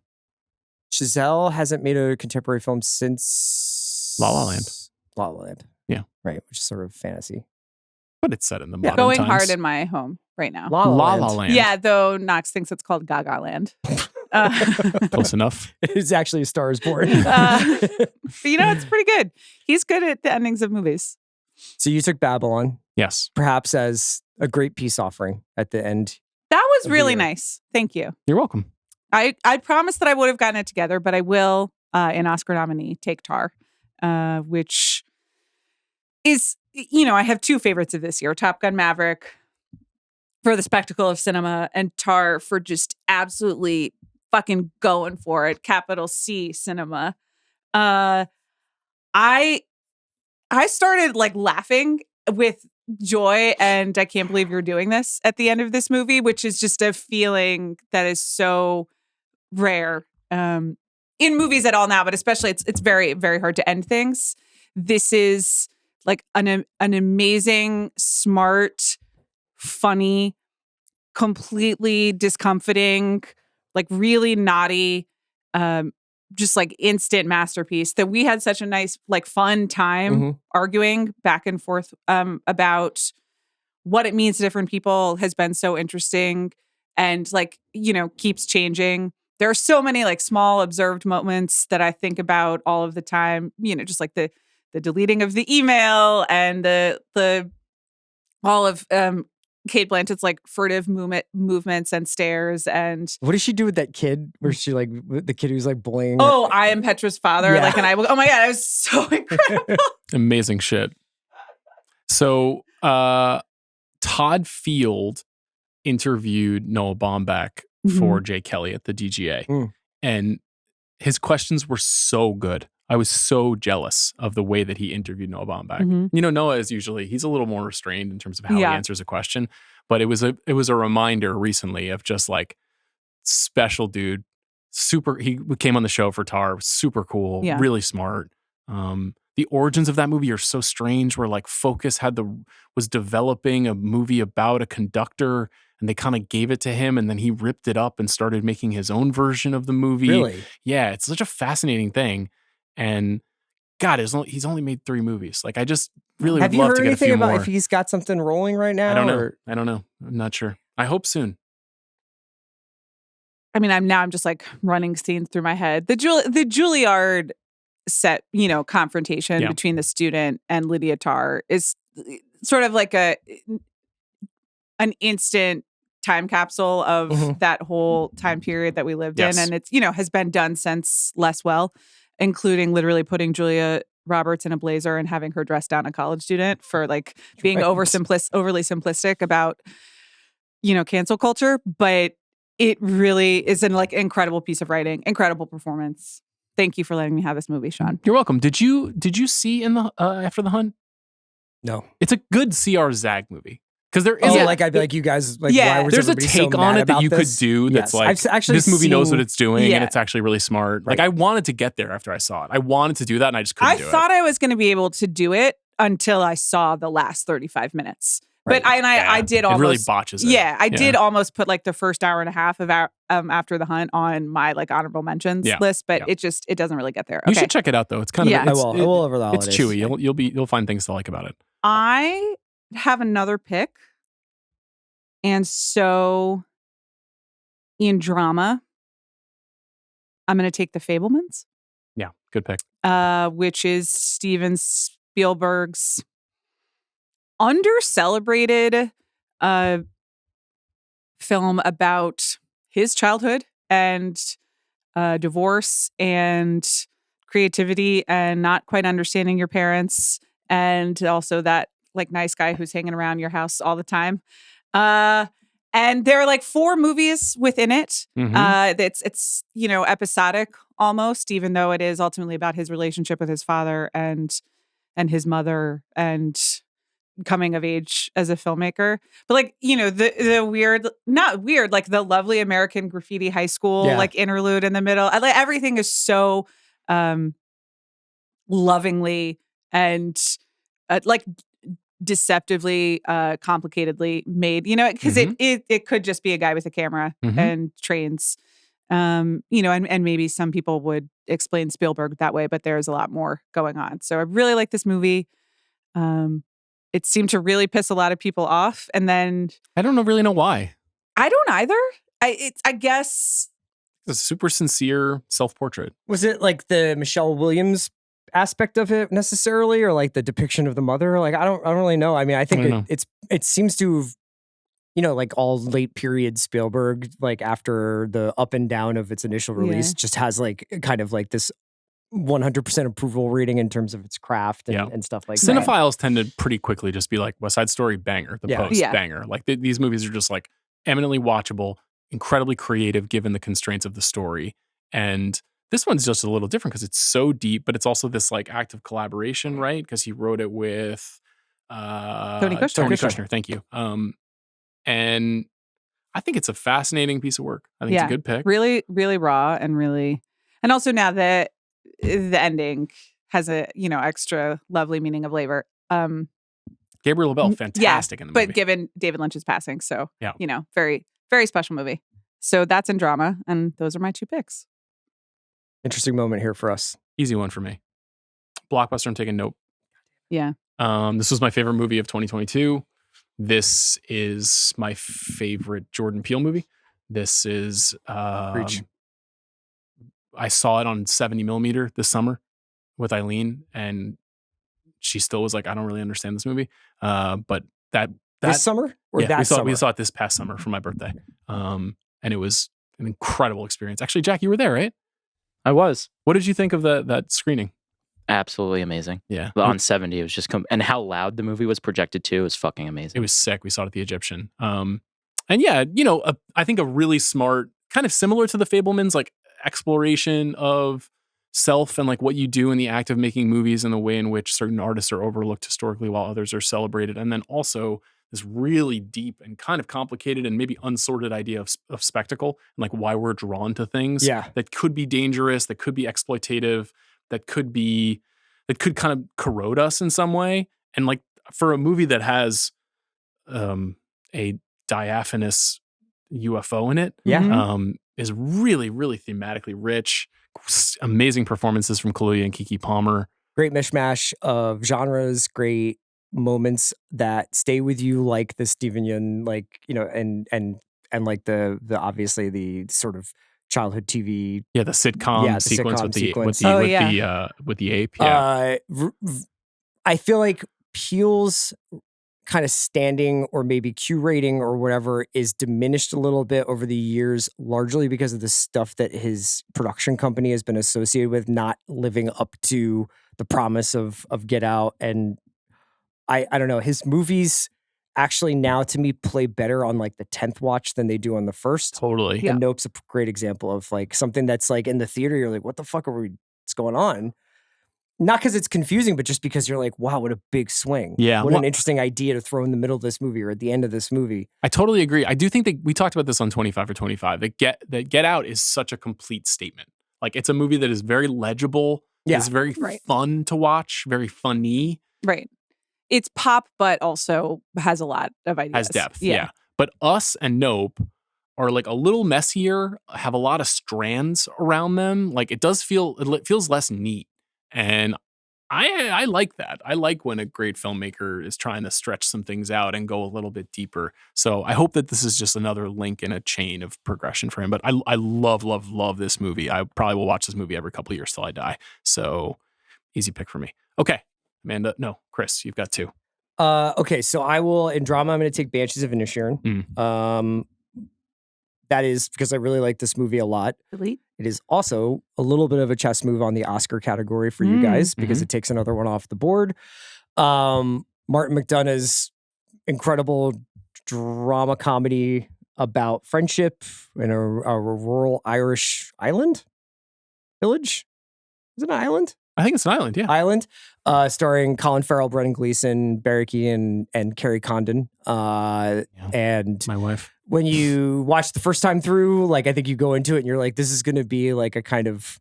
Chazelle hasn't made a contemporary film since La La Land. La La Land. Yeah. Right, which is sort of fantasy. But it's set in the Yeah. modern Going times. hard in my home right now. La La La Land. Yeah, though Knox thinks it's called Gaga Land. Close enough. It's actually A Star Is Born. But you know, it's pretty good. He's good at the endings of movies. So you took Babylon, Yes. perhaps as a great peace offering at the end. That was Of the really year. nice. Thank you. You're welcome. I promised that I would have gotten it together, but I will, an Oscar nominee, take Tar, which is, you know, I have two favorites of this year: Top Gun Maverick for the spectacle of cinema, and Tar for just absolutely fucking going for it. Capital C cinema. I started like laughing with joy and I can't believe you're doing this at the end of this movie, which is just a feeling that is so rare in movies at all now, but especially it's very, very hard to end things. This is like an amazing, smart, funny, completely discomfiting, like really naughty, just like instant masterpiece that we had such a nice, like fun time arguing back and forth about what it means to different people has been so interesting and like, you know, keeps changing. There are so many like small observed moments that I think about all of the time, you know, just like the deleting of the email and the all of Kate Blanchett's like furtive movements and stares. And what does she do with that kid? Where she like the kid who's like bullying? Oh, I am Petra's father. Yeah. Like, and I will. Oh my god, it was so incredible. Amazing shit. So Todd Field interviewed Noah Baumbach for Jay Kelly at the DGA, and his questions were so good. I was so jealous of the way that he interviewed Noah Baumbach. You know, Noah is usually, he's a little more restrained in terms of how he answers a question, but it was a reminder recently of just like special dude, super, he came on the show for Tar, super cool, really smart. The origins of that movie are so strange where like Focus was developing a movie about a conductor and they kind of gave it to him and then he ripped it up and started making his own version of the movie. Really? Yeah, it's such a fascinating thing. And God, he's only made 3 movies. Like, I just really would love to get a few more. Have you heard anything about if he's got something rolling right now? I don't know. I'm not sure. I hope soon. I mean, I'm just like running scenes through my head. The Juilliard set, you know, confrontation between the student and Lydia Tarr is sort of like an instant time capsule of that whole time period that we lived in. And it's, you know, has been done since less well, including literally putting Julia Roberts in a blazer and having her dress down a college student for like being overly simplistic about, you know, cancel culture. But it really is an like incredible piece of writing, incredible performance. Thank you for letting me have this movie, Sean. You're welcome. Did you see in the After the Hunt? No. It's a good CR Zag movie. Because there is like I'd be like, you guys, like, why was there's a everybody take so on mad it that you this? could do that's like, I've actually this movie knows what it's doing and it's actually really smart. Right. Like, I wanted to get there after I saw it. I wanted to do that and I just couldn't do it. I thought I was going to be able to do it until I saw the last 35 minutes. Right. But I did almost. It really botches it. Yeah, I did almost put like the first hour and a half of After the Hunt on my like honorable mentions list, but it doesn't really get there. You should check it out though. It's kind of I will over the holidays. It's chewy. You'll find things to like about it. I have another pick, and so in drama, I'm going to take The Fabelmans. Yeah, good pick. Which is Steven Spielberg's under-celebrated film about his childhood and divorce and creativity and not quite understanding your parents and also that like nice guy who's hanging around your house all the time. And there are like 4 movies within it. It's you know, episodic almost, even though it is ultimately about his relationship with his father and his mother and coming of age as a filmmaker. But like, you know, the weird, not weird, like the lovely American Graffiti High School like interlude in the middle. I like everything is so lovingly and like deceptively complicatedly made, you know, because it could just be a guy with a camera and trains. You know, and maybe some people would explain Spielberg that way, but there's a lot more going on. So I really like this movie. It seemed to really piss a lot of people off. And then I don't really know why. I don't either. I guess it's a super sincere self-portrait. Was it like the Michelle Williams aspect of it necessarily, or like the depiction of the mother? Like I don't really know. I mean, I think it seems to have, you know, like all late period Spielberg, like after the up and down of its initial release, just has like kind of like this 100% approval rating in terms of its craft and stuff like that. Cinephiles tend to pretty quickly just be like, West Side Story, banger. The Post, banger. Like these movies are just like eminently watchable, incredibly creative given the constraints of the story. And This one's just a little different because it's so deep, but it's also this like act of collaboration, right? Because he wrote it with Tony Kushner. Tony Kushner, thank you. And I think it's a fascinating piece of work. I think it's a good pick. Really, really raw and really, and also now that the ending has a extra lovely meaning of labor. Gabriel LaBelle, fantastic in the movie. But given David Lynch's passing, so Yeah. Very, very special movie. So that's in drama, and those are my 2 picks. Interesting moment here for us. Easy one for me. Blockbuster, I'm taking Nope. Yeah. This was my favorite movie of 2022. This is my favorite Jordan Peele movie. This is Preach. I saw it on 70 millimeter this summer with Eileen, and she still was like, I don't really understand this movie. But that This summer or yeah, that summer? we saw it this past summer for my birthday. And it was an incredible experience. Actually, Jack, you were there, right? I was. What did you think of that screening? Absolutely amazing. Yeah. On 70, it was just and how loud the movie was projected too was fucking amazing. It was sick. We saw it at the Egyptian. And yeah, I think a really smart, kind of similar to the Fabelmans, like exploration of self and like what you do in the act of making movies and the way in which certain artists are overlooked historically while others are celebrated. And then also this really deep and kind of complicated and maybe unsorted idea of spectacle and like why we're drawn to things that could be dangerous, that could be exploitative, that could kind of corrode us in some way. And like for a movie that has a diaphanous UFO in it, is really, really thematically rich. Amazing performances from Kaluuya and Keke Palmer. Great mishmash of genres, great moments that stay with you, like the Steven Yeun, like, and like the obviously the sort of childhood TV. Yeah, the sitcom sequence with the ape. Yeah. I feel like Peele's kind of standing or maybe Q rating or whatever is diminished a little bit over the years, largely because of the stuff that his production company has been associated with not living up to the promise of Get Out. And I don't know, his movies actually now to me play better on like the 10th watch than they do on the first. Totally. And Nope's a great example of like something that's like in the theater, you're like, what the fuck what's going on? Not because it's confusing, but just because you're like, wow, what a big swing. Yeah. What an interesting idea to throw in the middle of this movie or at the end of this movie. I totally agree. I do think that we talked about this on 25 for 25. That Get Out is such a complete statement. Like it's a movie that is very legible. Yeah. It's very fun to watch, very funny. Right. It's pop, but also has a lot of ideas. Has depth, yeah. But Us and Nope are like a little messier, have a lot of strands around them. Like it feels less neat. And I like that. I like when a great filmmaker is trying to stretch some things out and go a little bit deeper. So I hope that this is just another link in a chain of progression for him. But I love this movie. I probably will watch this movie every couple of years till I die. So easy pick for me. Okay. Amanda, no, Chris, you've got 2. Okay, so I will, in drama, I'm going to take Banshees of Inisherin. That is because I really like this movie a lot. Elite. It is also a little bit of a chess move on the Oscar category for you guys because it takes another one off the board. Martin McDonagh's incredible drama comedy about friendship in a rural Irish village. Is it an island? I think it's an island, yeah. Island, starring Colin Farrell, Brendan Gleeson, Barry Keoghan, and Kerry Condon. And my wife. When you watch the first time through, like I think you go into it and you're like, this is going to be like a kind of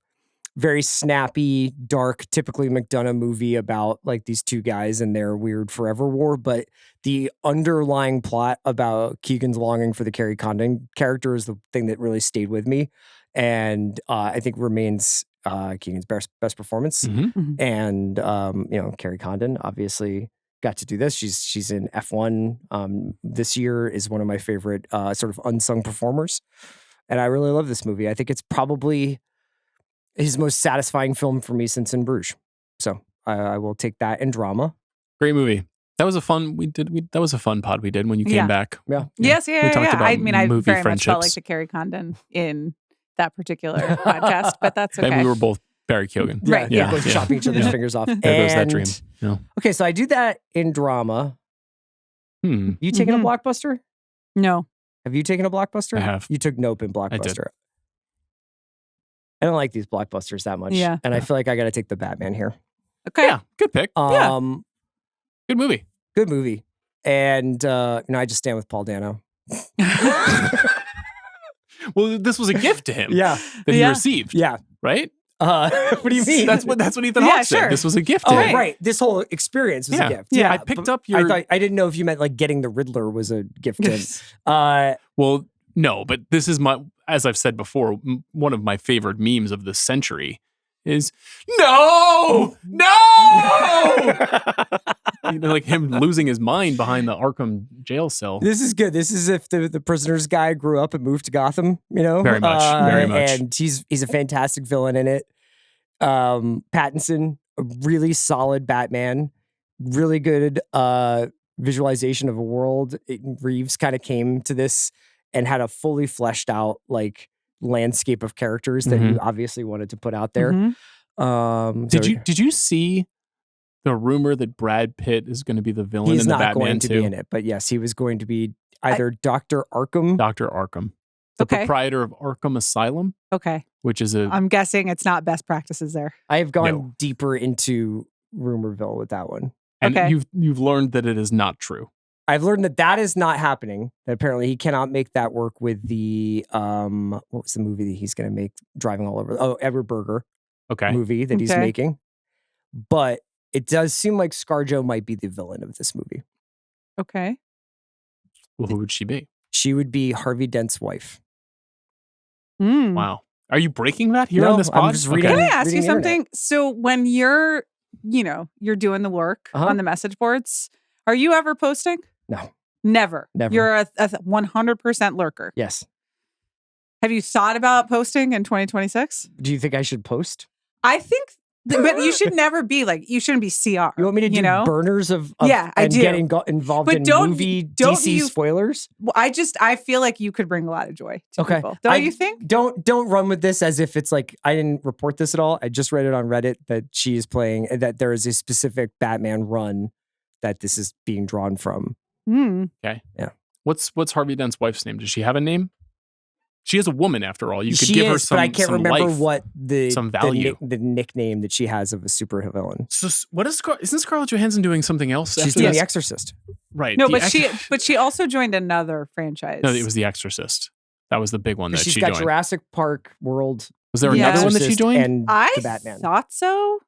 very snappy, dark, typically McDonough movie about like these 2 guys and their weird forever war. But the underlying plot about Keegan's longing for the Kerry Condon character is the thing that really stayed with me. And I think remains Keegan's best performance. And Kerry Condon obviously got to do this. She's in F1 this year, is one of my favorite sort of unsung performers. And I really love this movie. I think it's probably his most satisfying film for me since In Bruges. So I will take that in drama. Great movie. That was a fun that was a fun pod we did when you came back. Yeah. Yes, We talked about I mean, I movie very much felt friendships. like the Kerry Condon in that particular podcast, but that's okay. And we were both Barry Keoghan. Right. Yeah. Both chopping each other's fingers off. There goes that dream. Yeah. Okay, so I do that in drama. You taking a blockbuster? No. Have you taken a blockbuster? I have. You took Nope in I did. blockbuster. I don't like these blockbusters that much. Yeah. And I feel like I got to take the Batman here. Okay. Yeah, good pick. Good movie. Good movie. And, I just stand with Paul Dano. Well, this was a gift to him Yeah. that he received. Yeah. Right? What do you mean? That's what Ethan Yeah, Hawke said. sure. This was a gift to Oh, him. right. This whole experience was a gift. Yeah. I picked but up your... I didn't know if you meant like getting the Riddler was a gift to him. Well, no, but this is as I've said before, one of my favorite memes of the century is no. Like him losing his mind behind the Arkham jail cell. This is good. This is if the prisoners guy grew up and moved to Gotham, Very much. And he's a fantastic villain in it. Pattinson, a really solid Batman, really good visualization of a world. Reeves kind of came to this and had a fully fleshed out like landscape of characters that you obviously wanted to put out there. Did you see the rumor that Brad Pitt is going to be the villain in the Batman 2? He's not going to be in it, but yes, he was going to be either Dr. Arkham. Dr. Arkham, the proprietor of Arkham Asylum. Okay. Which is I'm guessing it's not best practices there. I have gone deeper into Rumorville with that one. And Okay. you've learned that it is not true. I've learned that is not happening. That apparently he cannot make that work with the what was the movie that he's going to make driving all over? Oh, Edward Berger movie that he's Okay. making. But it does seem like ScarJo might be the villain of this movie. Okay. Well, who would she be? She would be Harvey Dent's wife. Mm. Wow. Are you breaking that here No, on this I'm pod? just reading- Can I ask reading you the internet. something? So when you're doing the work Uh-huh. on the message boards, are you ever posting? No. Never. Never. You're a 100% lurker. Yes. Have you thought about posting in 2026? Do you think I should post? I think, but you should never be like, you shouldn't be CR. You want me to do know? burners of Yeah, I and do. get involved But in don't- movie don't DC you- spoilers? Well, I feel like you could bring a lot of joy to Okay. people. Don't you think? Don't run with this as if it's like I didn't report this at all. I just read it on Reddit that she is playing that there is a specific Batman run that this is being drawn from. Hmm. Okay. Yeah. What's Harvey Dent's wife's name? Does she have a name? She is a woman after all. You could She give her is, some but I can't some remember life, what some value. the nickname that she has of a supervillain. So what is isn't Scarlett Johansson doing something else? She's after doing this? The Exorcist. Right. No, the but she also joined another franchise. No, it was The Exorcist. That was the big one that She's she got joined. Jurassic Park World. Was there Yeah. another one that she Exorcist, joined? And I the Batman. thought so.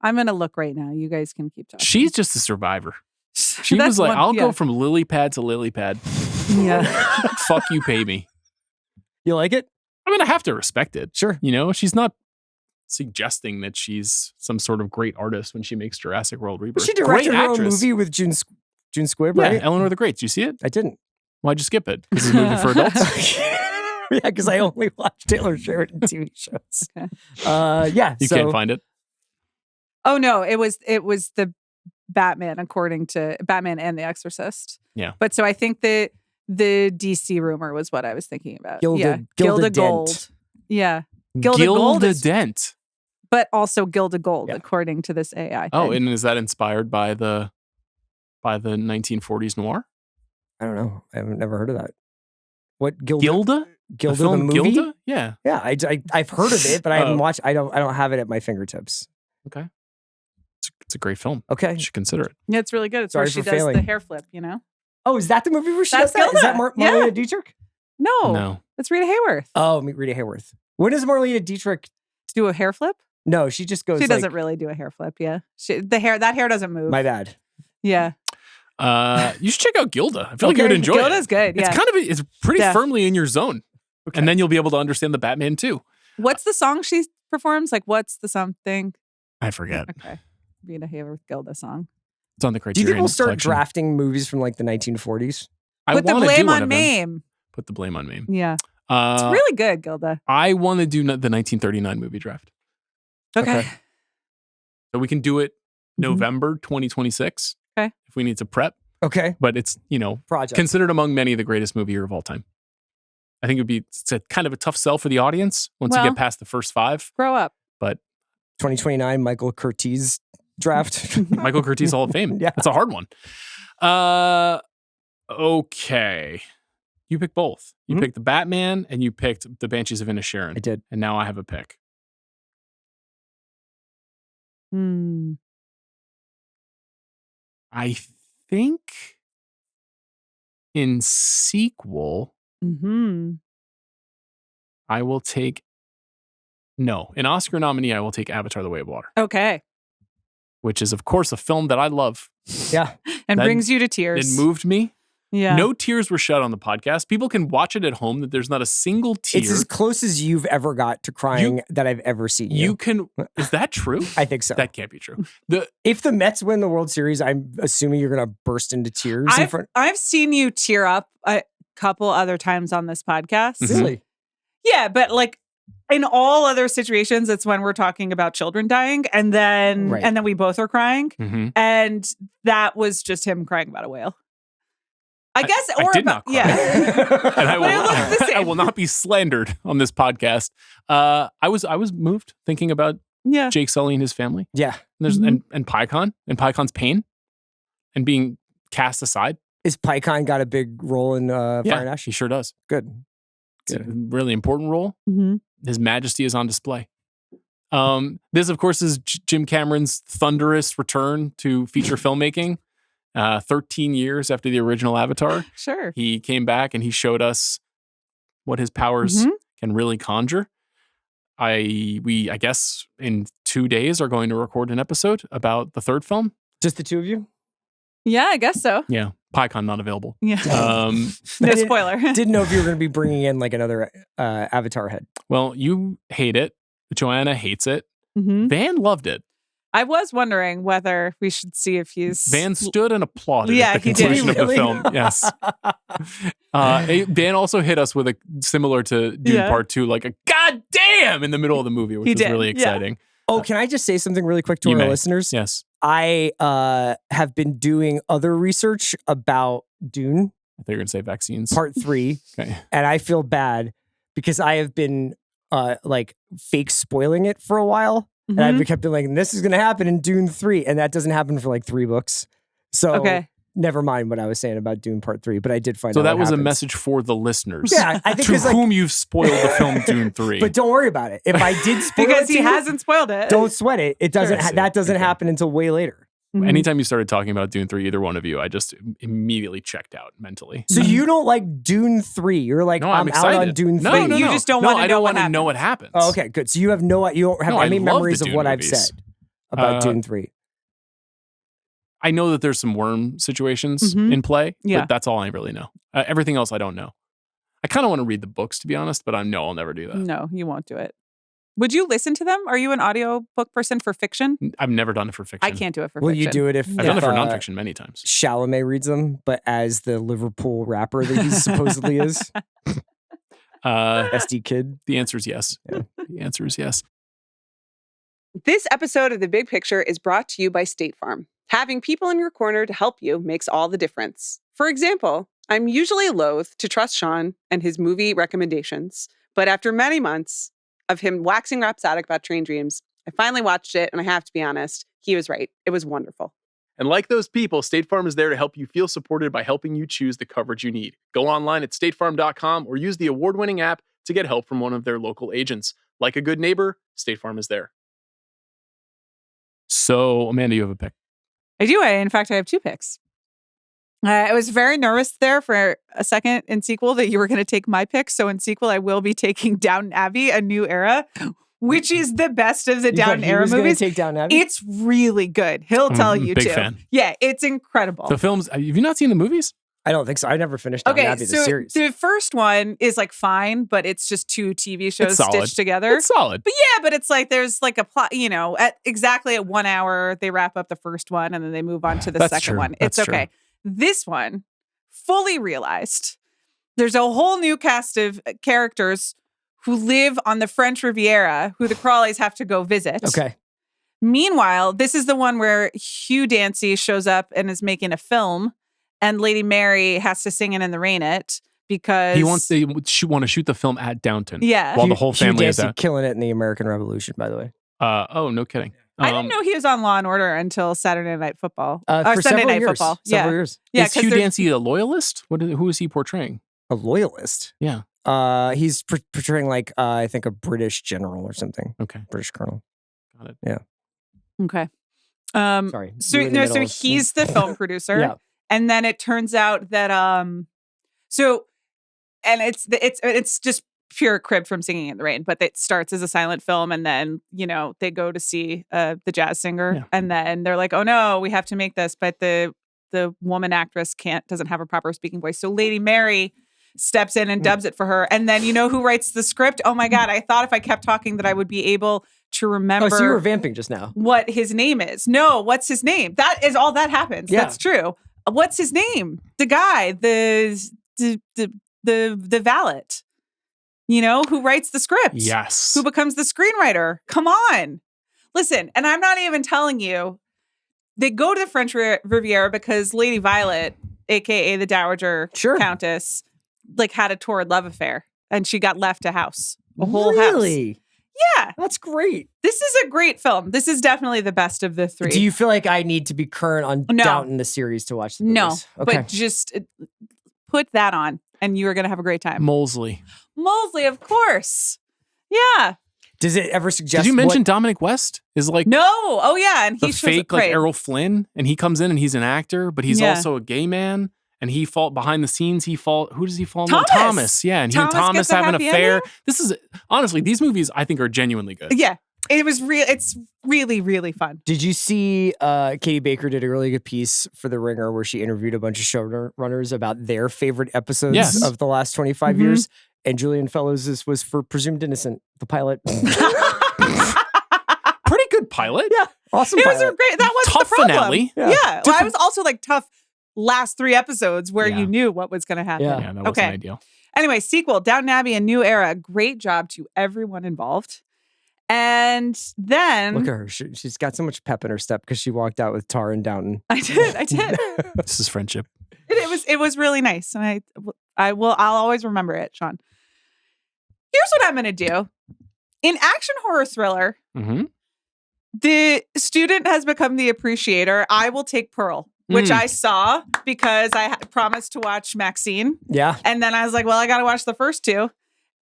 I'm gonna look right now. You guys can keep talking. She's just a survivor. She That's was like, one- I'll go yeah. from lily pad to lily pad. Yeah. Fuck you, pay me. You like it? I mean, I have to respect it. Sure. You know, she's not suggesting that she's some sort of great artist when she makes Jurassic World Rebirth. She directed Great her own actress. movie with June Squibb, Yeah, right? Eleanor the Great. Did you see it? I didn't. Why'd you skip it? This is a movie for adults. Yeah, because I only watch Taylor Sheridan TV shows. Okay. Yeah. You so, can't find it. Oh no, it was the Batman, according to Batman and The Exorcist. Yeah. But so I think that the DC rumor was what I was thinking about. Gilda Gilda Dent. Gold. Yeah. Gilda Gold is- Dent. But also Gilda Gold, Yeah. according to this AI. Oh, thing. and is that inspired by the 1940s noir? I don't know. I've never heard of that. What Gilda? Gilda? Gilda The film the movie? Gilda? Yeah. Yeah, I've heard of it, but I haven't Oh. watched. I don't have it at my fingertips. Okay. It's a great film. Okay. You should consider it. Yeah, it's really good. It's Sorry where she for does failing. the hair flip, you know? Oh, is that the movie where she That's does that? Is that Gilda. Marlena Yeah. Dietrich? No, No. it's Rita Hayworth. Oh, Rita Hayworth. When does Marlena Dietrich? Do a hair flip? No, she just goes. She doesn't like, really do a hair flip. Yeah, that hair doesn't move. My bad. Yeah, You should check out Gilda. I feel like you would Okay. enjoy Gilda's it. good. Yeah. It's pretty Yeah. firmly in your zone. Okay. And then you'll be able to understand the Batman too. What's the song she performs? Like, what's the something? I forget. Okay, Rita Hayworth Gilda song. It's on the Do Criterion you think we'll start collection. drafting movies from like the 1940s? I Put the wanna do blame one on of them. Mame. Put the blame on me. Yeah, it's really good, Gilda. I want to do the 1939 movie draft. Okay. Okay. So we can do it November 2026. Okay. If we need to prep. Okay. But it's, Project. considered among many the greatest movie year of all time. I think it's a kind of a tough sell for the audience once you Well- get past the first 5. Grow up. 2029 Michael Curtiz draft. Michael Curtiz Hall of Fame. Yeah. It's a hard one. Okay. You picked both. You Mhm. picked the Batman and you picked the Banshees of Inisherin. I did. And now I have a pick. I think in sequel, I will take. No, an Oscar nominee, I will take Avatar: The Way of Water. Okay. Which is, of course, a film that I love. Yeah. And brings you to tears. It moved me. Yeah. No tears were shed on the podcast. People can watch it at home. That there's not a single tear. It's as close as you've ever got to crying that I've ever seen you. You can. Is that true? I think so. That can't be true. If the Mets win the World Series, I'm assuming you're going to burst into tears. I've seen you tear up a couple other times on this podcast. Really? Yeah, but like in all other situations, it's when we're talking about children dying, and then we both are crying, and that was just him crying about a whale. I guess, or I did not cry. Yeah. And I will not be slandered on this podcast. I was moved thinking about Jake Sully and his family. Yeah. And PyCon and PyCon's pain and being cast aside. Is PyCon got a big role in Fire and Ash? He sure does. Good. It's a really important role. His majesty is on display. This, of course, is Jim Cameron's thunderous return to feature filmmaking. 13 years after the original Avatar. Sure. He came back and he showed us what his powers can really conjure. I guess in 2 days are going to record an episode about the third film. Just the two of you? Yeah, I guess so. Yeah. PyCon not available. Yeah. No spoiler. Didn't know if you were going to be bringing in like another Avatar head. Well, you hate it. Joanna hates it. Van loved it. I was wondering whether we should see if he's... Van stood and applauded at the conclusion of the film. Yes. Van also hit us with a similar to Dune Part 2, like a God damn in the middle of the movie, which was really exciting. Oh, can I just say something really quick to our listeners? Yes. I have been doing other research about Dune. I thought you were going to say vaccines. Part 3. Okay. And I feel bad because I have been like fake spoiling it for a while. And I've kept being like, this is going to happen in Dune 3. And that doesn't happen for like 3 books. So never mind what I was saying about Dune Part 3. But I did find out. So that was happens. A message for the listeners. Yeah, I think to whom you've spoiled the film Dune 3. But don't worry about it. If I did spoil because it he hasn't spoiled it. Don't sweat it. It doesn't. That doesn't happen until way later. Anytime you started talking about Dune 3, either one of you, I just immediately checked out mentally. So you don't like Dune 3? You're like, no, I'm out on Dune 3. No, you just don't want to know. I don't want to know what happens. Oh, okay, good. So you have you don't have any memories of what I've said about Dune 3. I know that there's some worm situations in play, but that's all I really know. Everything else I don't know. I kind of want to read the books, to be honest, but I'll never do that. No, you won't do it. Would you listen to them? Are you an audiobook person for fiction? I've never done it for fiction. I can't do it for fiction. Will you do it I've done it for nonfiction many times. Chalamet reads them, but as the Liverpool rapper that he supposedly is? SD Kid? The answer is yes. Yeah. The answer is yes. This episode of The Big Picture is brought to you by State Farm. Having people in your corner to help you makes all the difference. For example, I'm usually loath to trust Sean and his movie recommendations, but after many months of him waxing rhapsodic about Train Dreams, I finally watched it, and I have to be honest, he was right. It was wonderful. And like those people, State Farm is there to help you feel supported by helping you choose the coverage you need. Go online at statefarm.com or use the award-winning app to get help from one of their local agents. Like a good neighbor, State Farm is there. So, Amanda, you have a pick. I do. In fact, I have 2 picks. I was very nervous there for a second in sequel that you were going to take my pick. So in sequel, I will be taking Downton Abbey, A New Era, which is the best of the Downton Era movies. Take Downton Abbey? It's really good. He'll tell you big too. Fan. Yeah, it's incredible. The films, have you not seen the movies? I don't think so. I never finished Downton Abbey, the series. The first one is like fine, but it's just 2 TV shows stitched together. It's solid. But it's like there's like a plot, at 1 hour, they wrap up the first one and then they move on to the second one. It's okay. This one, fully realized. There's a whole new cast of characters who live on the French Riviera, who the Crawleys have to go visit. Okay. Meanwhile, this is the one where Hugh Dancy shows up and is making a film, and Lady Mary has to sing in the rain it because he wants to want to shoot the film at Downton. Yeah, while the whole family Hugh is Dancy killing it in the American Revolution, by the way. Oh, no kidding. I didn't know he was on Law and Order until Saturday Night Football or Sunday Night years, Football. Several years. Yeah, is Hugh Dancy a loyalist? Who is he portraying? A loyalist? Yeah. He's portraying like I think a British general or something. Okay. British colonel. Got it. Yeah. Okay. Sorry. So you were in the no, middle so of- he's the film producer. Yeah. And then it turns out that it's just pure crib from Singing in the Rain, but it starts as a silent film, and then they go to see the jazz singer, Yeah. and then they're like, oh no, we have to make this, but the woman actress doesn't have a proper speaking voice, so Lady Mary steps in and dubs it for her. And then who writes the script? Oh my God, I thought if I kept talking that I would be able to remember. Oh, so you were vamping just now. What his name is. No, what's his name? That is all that happens. Yeah. That's true. What's his name? The guy, the valet, who writes the script. Yes. Who becomes the screenwriter. Come on. Listen, and I'm not even telling you, they go to the French Riviera because Lady Violet, aka the Dowager Countess, had a torrid love affair, and she got left a house. A whole house. Really? Yeah. That's great. This is a great film. This is definitely the best of the three. Do you feel like I need to be current on Downton the series to watch the No, movies? Okay. but just put that on and you are going to have a great time. Molesley, of course. Yeah. Does it ever suggest? Did you mention Dominic West is like No. Oh yeah, and he the shows fake right. Errol Flynn, and he comes in and he's an actor, but he's also a gay man. And he behind the scenes. Who does he fall in love? Thomas. Yeah, and he and Thomas have an affair. Ending? This is honestly, these movies I think are genuinely good. Yeah, it was real. It's really, really fun. Did you see Katie Baker did a really good piece for The Ringer where she interviewed a bunch of showrunners about their favorite episodes of the last 25 years? And Julian Fellows was for Presumed Innocent, the pilot. Pretty good pilot. Yeah, awesome. It pilot. was great. That was tough the problem. finale. Yeah. Well, I was also tough last 3 episodes where you knew what was going to happen. Yeah, that wasn't ideal. Anyway, sequel, Downton Abbey, A New Era. Great job to everyone involved. And then... Look at her. She's got so much pep in her step because she walked out with Tar and Downton. I did. This is friendship. It was really nice. And I'll always remember it, Sean. Here's what I'm going to do. In action horror thriller, the student has become the appreciator. I will take Pearl, which I saw because I had promised to watch Maxine. Yeah. And then I was like, well, I got to watch the first 2.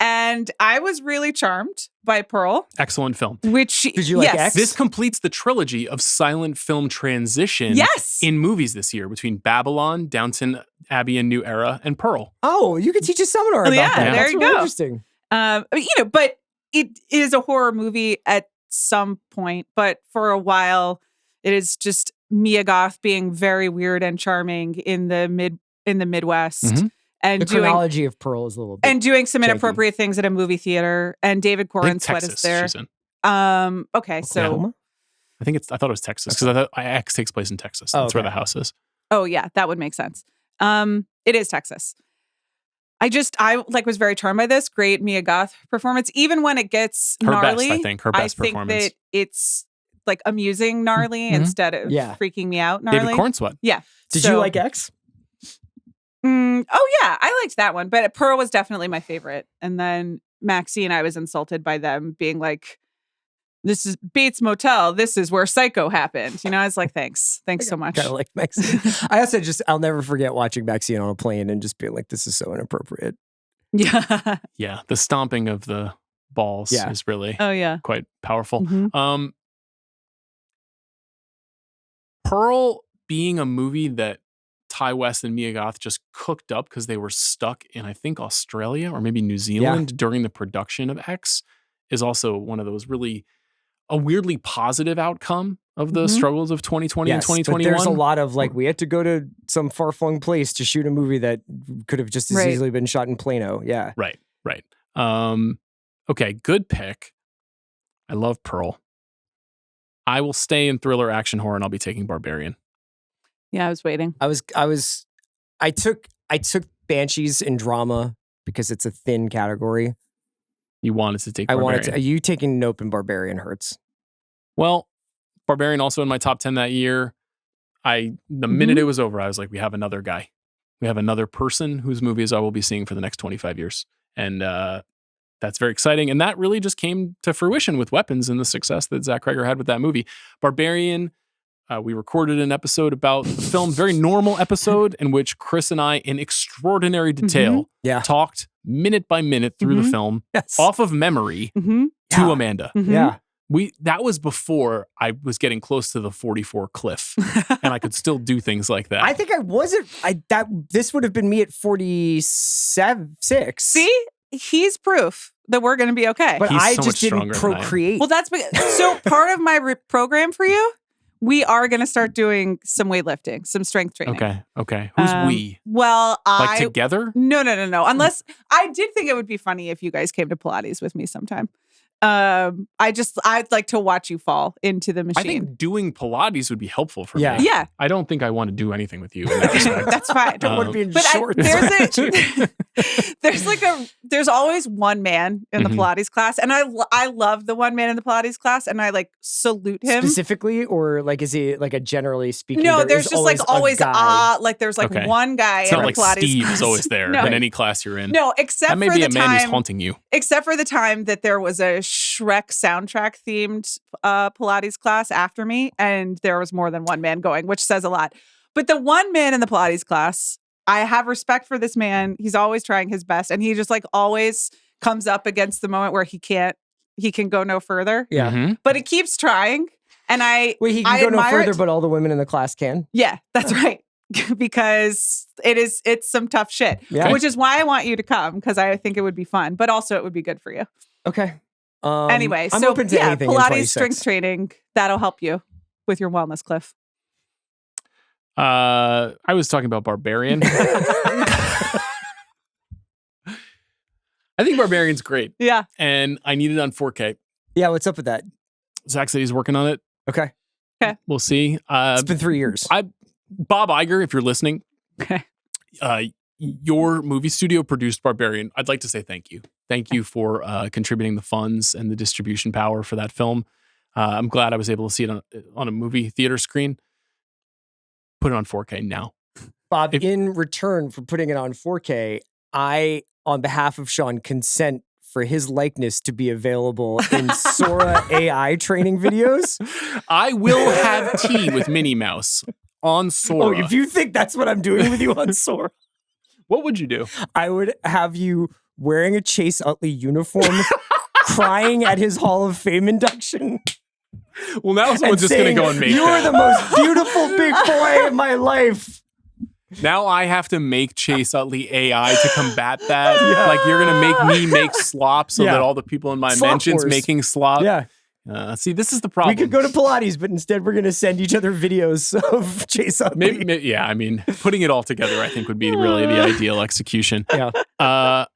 And I was really charmed by Pearl. Excellent film. Did you like X? This completes the trilogy of silent film transition in movies this year between Babylon, Downton Abbey, and New Era, and Pearl. Oh, you could teach a seminar about that. There That's you really go. Interesting. But it is a horror movie at some point. But for a while, it is just Mia Goth being very weird and charming in the Midwest. And the chronology of Pearl is a little bit and doing some janky. Inappropriate things at a movie theater. And David Corn Sweat is there. She's in. Okay, so Oklahoma? I thought it was Texas because I thought X takes place in Texas. That's where the house is. Oh yeah, that would make sense. It is Texas. I was very charmed by this. Great Mia Goth performance, even when it gets gnarly. Her best performance. I think that it's amusing gnarly instead of freaking me out gnarly. David Corn Sweat. Yeah. Did you like X? Oh yeah, I liked that one, but Pearl was definitely my favorite. And then Maxine, I was insulted by them being like, "This is Bates Motel. This is where Psycho happened." I was like, "Thanks so much." Kind of like Maxine. I also I'll never forget watching Maxine on a plane and just being like, "This is so inappropriate." Yeah, yeah. The stomping of the balls is really quite powerful. Pearl being a movie that Ty West and Mia Goth just cooked up because they were stuck in, I think, Australia or maybe New Zealand during the production of X is also one of those a weirdly positive outcome of the struggles of 2020 and 2021. But there's a lot of we had to go to some far-flung place to shoot a movie that could have just as easily been shot in Plano. Yeah. Right. Okay, good pick. I love Pearl. I will stay in thriller action horror and I'll be taking Barbarian. Yeah, I was waiting. I took Banshees in drama because it's a thin category. You wanted to take Barbarian. You taking Nope and Barbarian hurts. Well, Barbarian also in my top 10 that year. The minute it was over, I was like, we have another guy. We have another person whose movies I will be seeing for the next 25 years. And that's very exciting. And that really just came to fruition with Weapons and the success that Zach Kreger had with that movie. Barbarian, we recorded an episode about the film, very normal episode in which Chris and I, in extraordinary detail, talked minute by minute through the film off of memory to Amanda. Yeah. That was before I was getting close to the 44 cliff, and I could still do things like that. I think I wasn't. This would have been me at 47, 6. See, he's proof that we're going to be okay. But He's I so just much didn't stronger than I am. procreate. Well, so part of my program for you, we are going to start doing some weightlifting, some strength training. Okay. Who's we? Well, Like together? No. Unless I did think it would be funny if you guys came to Pilates with me sometime. I'd like to watch you fall into the machine. I think doing Pilates would be helpful for Yeah. me. Yeah. I don't think I want to do anything with you in that respect. That's fine. I don't want to be in But shorts. there's always one man in the Mhm. Pilates class, and I love the one man in the Pilates class, and I like salute him. Specifically, or like, is he like a generally speaking? No, there there's is just like always a guy. like there's like Okay. one guy It's in not a like Pilates Steve class. is always there No. in any class you're in. No, except that may for be the a man who's time, haunting you. except for the time that there was a Shrek soundtrack themed Pilates class after me, and there was more than one man going, which says a lot. But the one man in the Pilates class, I have respect for this man. He's always trying his best, and he just like always comes up against the moment where he can go no further. Yeah. Mhm. But he keeps trying, and Wait, he can I go no admire further, it. but all the women in the class can. Yeah, that's right. Because it's some tough shit. Yeah. Which is why I want you to come, because I think it would be fun, but also it would be good for you. Okay. Anyway, I'm so open to yeah, anything in Pilates 26. strength training, that'll help you with your wellness, Cliff. I was talking about Barbarian. I think Barbarian's great, Yeah. and I need it on 4K. Yeah, what's up with that? Zach said he's working on it. Okay. We'll see. It's been 3 years. Bob Iger, if you're listening, Okay. Your movie studio produced Barbarian. I'd like to say thank you. Thank you for contributing the funds and the distribution power for that film. I'm glad I was able to see it on a movie theater screen. Put it on 4K now. Bob, in return for putting it on 4K, I, on behalf of Sean, consent for his likeness to be available in Sora AI training videos. I will have tea with Minnie Mouse on Sora. Oh, if you think that's what I'm doing with you on Sora, What would you do? I would have you wearing a Chase Utley uniform, crying at his Hall of Fame induction. Well, now someone's just going to go and make You're that. the most beautiful big boy in my life. Now I have to make Chase Utley AI to combat that. Yeah. Like you're going to make me make slop so Yeah. that all the people in my Slop mentions wars. making slop. Yeah. See, this is the problem. We could go to Pilates, but instead we're going to send each other videos of Chase Utley. Maybe, yeah, I mean, putting it all together, I think would be really the ideal execution. Yeah. I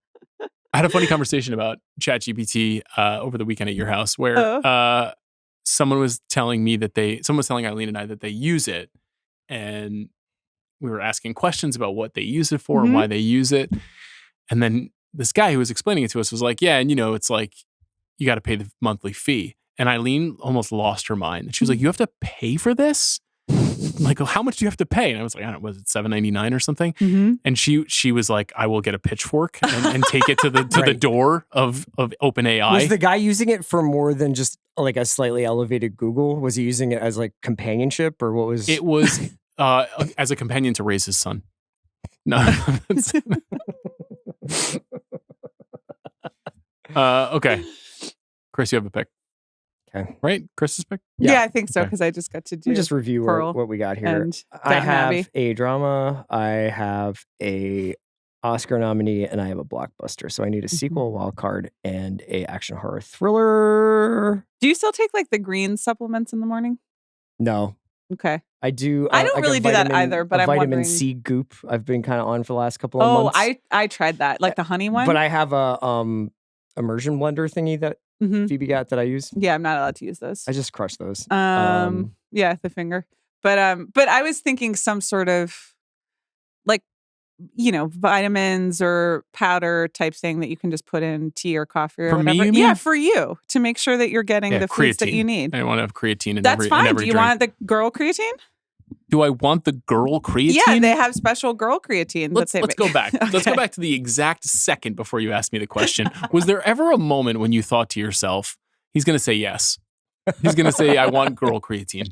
had a funny conversation about ChatGPT over the weekend at your house where someone was telling Eileen and I that they use it, and we were asking questions about what they use it for and why they use it. And then this guy who was explaining it to us was like, yeah, and it's like, you got to pay the monthly fee. And Eileen almost lost her mind. She was like, you have to pay for this? Like, how much do you have to pay? And I was like, I don't know, was it $7.99 or something? Mm-hmm. And she was like, I will get a pitchfork and take it to the the Right. door of OpenAI. Was the guy using it for more than just like a slightly elevated Google? Was he using it as like companionship, or what was It was as a companion to raise his son. No. Okay. Chris, you have a pick. Okay. Right? Chris's pick? Yeah, I think so, Okay. because I just got to do Let me just review Pearl what we got here. and I Downton have Abbey. a drama, I have a Oscar nominee, and I have a blockbuster. So I need a sequel, wild card, and a action horror thriller. Do you still take like the green supplements in the morning? No, Okay. I do. I don't like a really do that either, but a I'm vitamin wondering- C goop. I've been kind of on for the last couple of Oh, months. I tried that, like the honey one. But I have a immersion blender thingy that Mhm. Phoebe got that I use. Yeah, I'm not allowed to use those. I just crush those. Yeah, the finger. But I was thinking some sort of like, vitamins or powder type thing that you can just put in tea or coffee or For me, whatever. you mean? Yeah, for you, to make sure that you're getting Yeah, the foods that creatine. you need. I want to have creatine in That's every fine. in every Do you drink. want the girl creatine? Do I want the girl creatine? Yeah, they have special girl creatine. Let's that they go make. back. Let's go Okay. back to the exact second before you asked me the question. Was there ever a moment when you thought to yourself, he's going to say yes? He's going to say, I want girl creatine.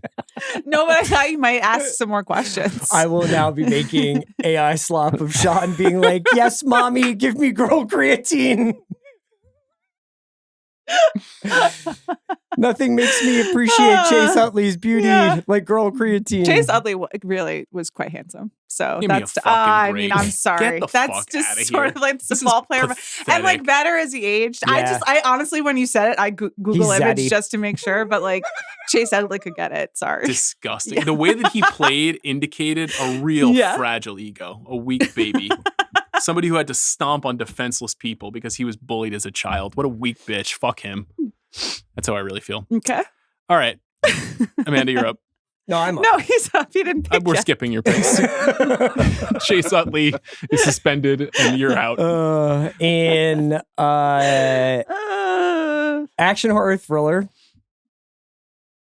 No, but I thought you might ask some more questions. I will now be making AI slop of Sean being like, yes, mommy, give me girl creatine. Nothing makes me appreciate Chase Utley's beauty like girl creatine. Chase Utley really was quite handsome. So Give me that's, a fucking I break. mean, I'm sorry. Get the That's fuck just outta sort here. of like the This is ball player. And like pathetic. better as he aged. Yeah. I honestly, when you said it, I Google He's image zaddy. just to make sure. But like Chase Utley could get it. Sorry. Disgusting. Yeah. The way that he played indicated a real Yeah. fragile ego, a weak baby. Somebody who had to stomp on defenseless people because he was bullied as a child. What a weak bitch. Fuck him. That's how I really feel. Okay. All right. Amanda, you're up. No, I'm up. No, he's up. He didn't pick We're yet. skipping your picks. Chase Utley is suspended and you're out. In action horror thriller,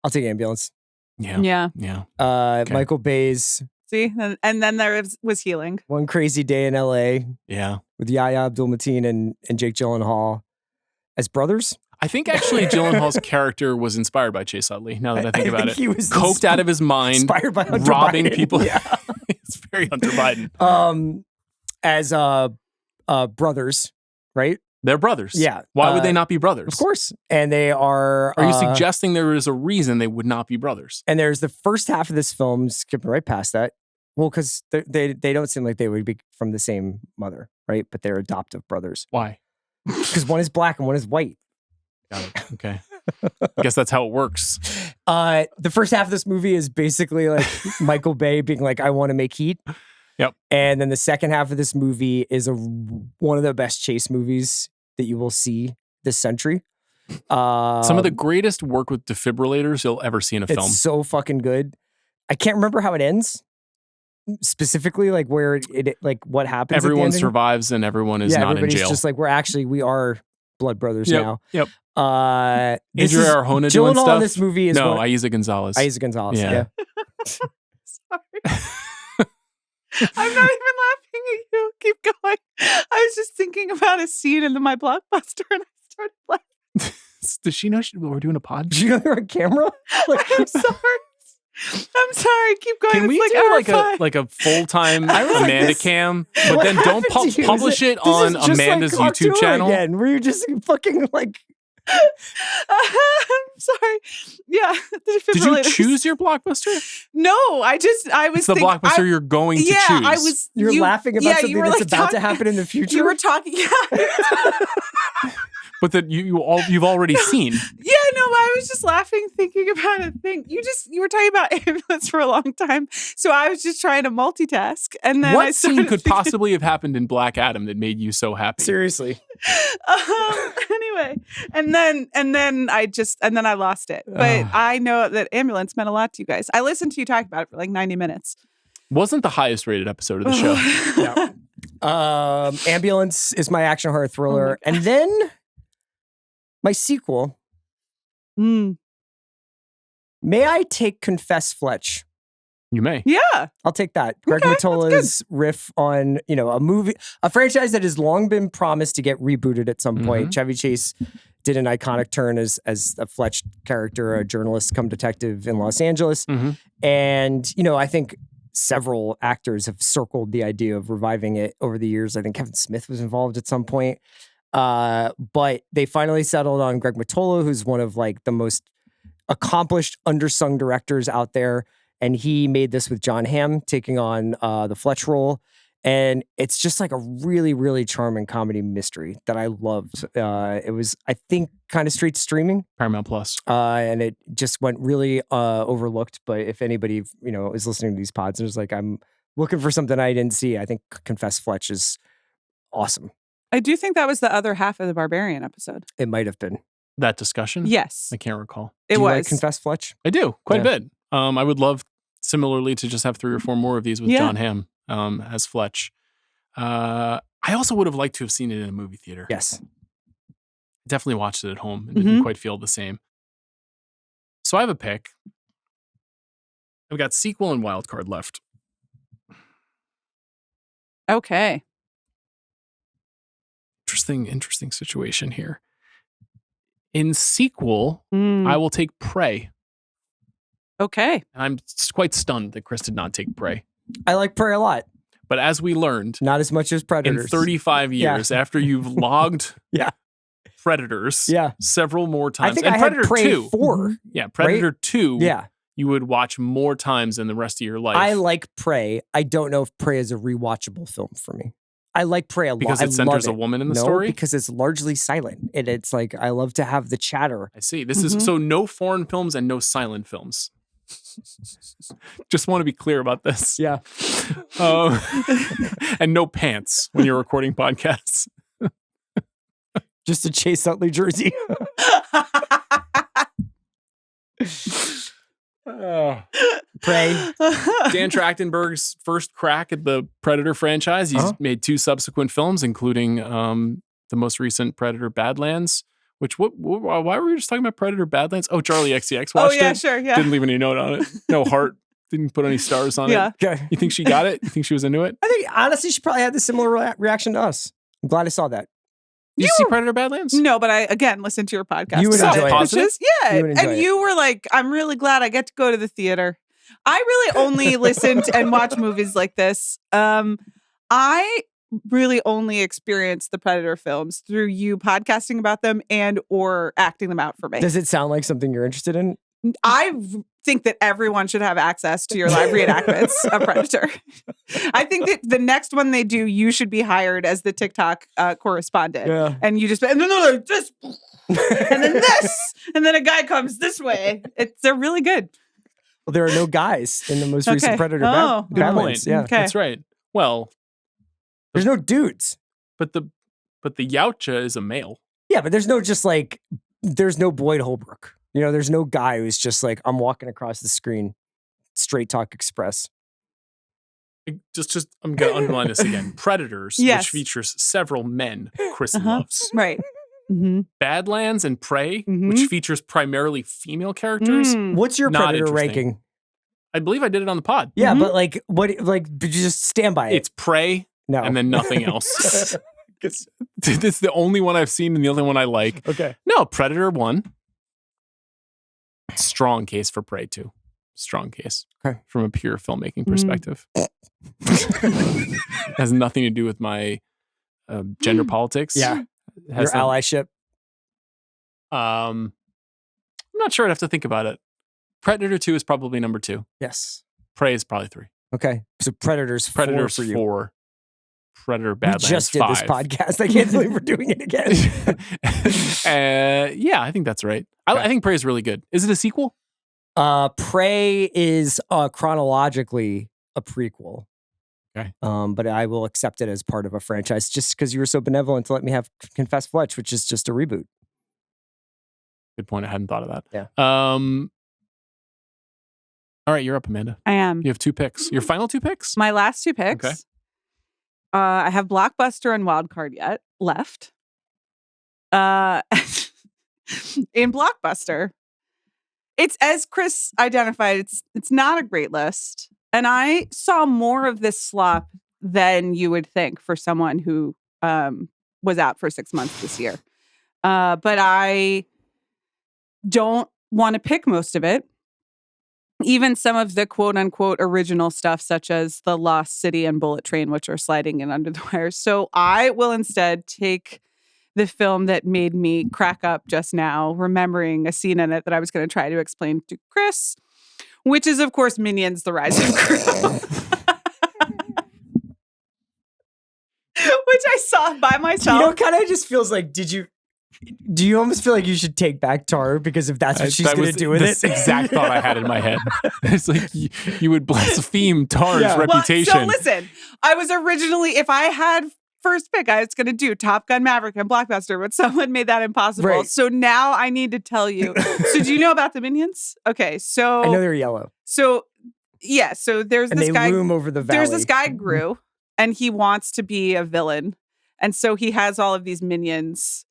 I'll take Ambulance. Yeah. Yeah. Okay. Michael Bay's See? And then there was healing. One Crazy Day in L.A. Yeah. with Yahya Abdul-Mateen and Jake Gyllenhaal as brothers. I think actually Gyllenhaal's character was inspired by Chase Utley, now that I think about it. He was Coked out of his mind, inspired by Hunter robbing Biden. people. Yeah. It's very Hunter Biden. As brothers, right? They're brothers. Yeah. Why would they not be brothers? Of course. And they are. Are you suggesting there is a reason they would not be brothers? And there's the first half of this film, skipping right past that. Well, because they don't seem like they would be from the same mother, right? But they're adoptive brothers. Why? Because one is black and one is white. Got it. Okay. I guess that's how it works. The first half of this movie is basically like Michael Bay being like, I want to make heat. Yep. And then the second half of this movie is one of the best chase movies that you will see this century. Some of the greatest work with defibrillators you'll ever see in a film. It's so fucking good. I can't remember how it ends. Specifically, like where it like what happens. at the Everyone ending. survives and everyone is not in everybody's jail. just like we are blood brothers Yep. now. Yep. This Adria is- Arjona doing Gyllenhaal stuff? in this movie is no, one- Aiza Gonzalez. Aiza Gonzalez. Yeah. Sorry. I'm not even laughing at you. Keep going. I was just thinking about a scene in my Blockbuster and I started laughing. Does she know we're doing a pod? Did you know you're on camera? I'm sorry. I'm sorry. Keep going. Can we it's do hour like a full-time I was like, Amanda this- cam, but What then don't happened to you? publish it This on is just Amanda's like YouTube Cartoon channel? again, where you're just fucking like. I'm sorry. Yeah. The Did you defibrillators. choose your Blockbuster? No, I was It's the thinking, Blockbuster you're going to choose. I was. You're laughing about something were, that's like, about to talking- happen in the future. You were talking. Yeah. But that you've already seen. Yeah, no, I was just laughing, thinking about a thing. You were talking about ambulance for a long time, so I was just trying to multitask. And then I What started scene could thinking- possibly have happened in Black Adam that made you so happy? Seriously. Anyway, and then I lost it. But I know that ambulance meant a lot to you guys. I listened to you talk about it for like 90 minutes. Wasn't the highest rated episode of the show. Yeah. Ambulance is my action horror thriller, and then my sequel. Mm. May I take Confess Fletch? You may. Yeah. I'll take that. Greg Okay, that's Mottola's riff on, a franchise that has long been promised to get rebooted at some point. Chevy Chase did an iconic turn as a Fletch character, a journalist come detective in Los Angeles. And, I think several actors have circled the idea of reviving it over the years. I think Kevin Smith was involved at some point. But they finally settled on Greg Mottola, who's one of like the most accomplished undersung directors out there. And he made this with John Hamm taking on the Fletch role. And it's just like a really, really charming comedy mystery that I loved. It was, I think, kind of straight to streaming. Paramount Plus. And it just went really overlooked. But if anybody, is listening to these pods and is like, I'm looking for something I didn't see, I think Confess Fletch is awesome. I do think that was the other half of the Barbarian episode. It might have been. That discussion? Yes. I can't recall. It Do you was. like Confess Fletch? I do, quite Yeah. a bit. I would love, similarly, to just have 3 or 4 more of these with Yeah. John Hamm as Fletch. I also would have liked to have seen it in a movie theater. Yes. Definitely watched it at home and didn't quite feel the same. So I have a pick. I've got sequel and wildcard left. Okay. Interesting situation here. In sequel, Mm. I will take Prey. Okay. And I'm quite stunned that Chris did not take Prey. I like Prey a lot. But as we learned, Not as much as in Predators. 35 Yeah. years, after you've logged Yeah. Predators. Yeah. Several more times. I think and I Predator had Prey 2. 4. Yeah, Predator 2. Yeah. You would watch more times than the rest of your life. I like Prey. I don't know if Prey is a rewatchable film for me. I like Prey a lot. Because it centers a woman in the story? Because it's largely silent. And it's like, I love to have the chatter. I see. This is so no foreign films and no silent films. Just want to be clear about this. Yeah. And no pants when you're recording podcasts. Just to chase out New Jersey. Prey. Dan Trachtenberg's first crack at the Predator franchise. He's made 2 subsequent films, including the most recent Predator Badlands. Which why were we just talking about Predator Badlands? Oh, Charlie XCX watched it. Sure, yeah. Didn't leave any note on it. No heart. Didn't put any stars on it. Okay. You think she got it? You think she was into it? I think, honestly, she probably had the similar reaction to us. I'm glad I saw that. Did you see Predator Badlands? No, but I, again, listened to your podcast. You would enjoy it. Positive? Yeah. You would enjoy And it. you were like, I'm really glad I get to go to the theater. I really only listened and watch movies like this. I really only experienced the Predator films through you podcasting about them and or acting them out for me. Does it sound like something you're interested in? I think that everyone should have access to your live reenactments of Predator. I think that the next one they do, you should be hired as the TikTok correspondent. Yeah. And you just, and then like this, and then this, and then a guy comes this way. They're really good. Well, there are no guys in the most recent Predator Oh, Good Badlands. point. Yeah. Okay. That's right. Well, There's no dudes. but the Yautja is a male. Yeah, but there's no just like, there's no Boyd Holbrook. You know, there's no guy who's just like, I'm walking across the screen, Straight Talk Express. Just I'm gonna underline this again. Predators, Yes. which features several men Chris Uh-huh. loves. Right. Mm-hmm. Badlands and Prey, Mhm. which features primarily female characters. What's your Not Predator interesting. ranking? I believe I did it on the pod. Yeah, Mhm. but like, what, like, did you just stand by it? It's Prey No. and then nothing else. It's the only one I've seen and the only one I like. Okay. No, Predator 1. Strong case for Prey 2. Strong case. Okay. From a pure filmmaking perspective. Has nothing to do with my gender politics. Yeah. It has Your allyship. I'm not sure. I'd have to think about it. Predator 2 is probably number 2. Yes. Prey is probably 3. Okay. So Predators 4 Predators for you. 4. Predator We Badlands just did 5. this podcast. I can't believe we're doing it again. Yeah, I think that's right. I think Prey is really good. Is it a sequel? Prey is chronologically a prequel. Okay. But I will accept it as part of a franchise just because you were so benevolent to let me have Confess Fletch, which is just a reboot. Good point. I hadn't thought of that. Yeah. All right, you're up, Amanda. I am. You have 2 picks. Your final 2 picks? My last 2 picks. Okay. I have Blockbuster and Wildcard yet left. In Blockbuster, it's as Chris identified. It's not a great list, and I saw more of this slop than you would think for someone who was out for 6 months this year. But I don't want to pick most of it. Even some of the quote unquote original stuff, such as The Lost City and Bullet Train, which are sliding in under the wire. So I will instead take the film that made me crack up just now, remembering a scene in it that I was going to try to explain to Chris, which is, of course, Minions: The Rise of Gru. Which I saw by myself. You know, kind of just feels like, do you almost feel like you should take back Tar because if that's what she's That going was to do with this it? exact thought I had in my head. It's like you would blaspheme Tar's Yeah. reputation. Well, so listen, I was originally, if I had first pick, I was going to do Top Gun Maverick and Blockbuster, but someone made that impossible. Right. So now I need to tell you. So do you know about the Minions? Okay, so I know they're yellow. So yeah, so there's And this they guy. loom over the valley. There's this guy Gru, and he wants to be a villain, and so he has all of these minions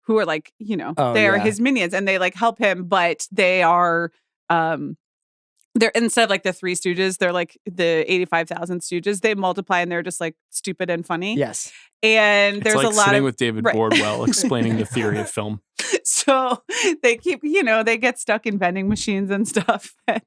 who are like, you know, Oh, they are yeah. his minions, and they like help him, but they are they're instead of like the Three Stooges, they're like the 85,000 Stooges. They multiply and they're just like stupid and funny. Yes. And It's there's like a lot sitting of with David right. Bordwell explaining the theory of film. So they keep, they get stuck in vending machines and stuff. And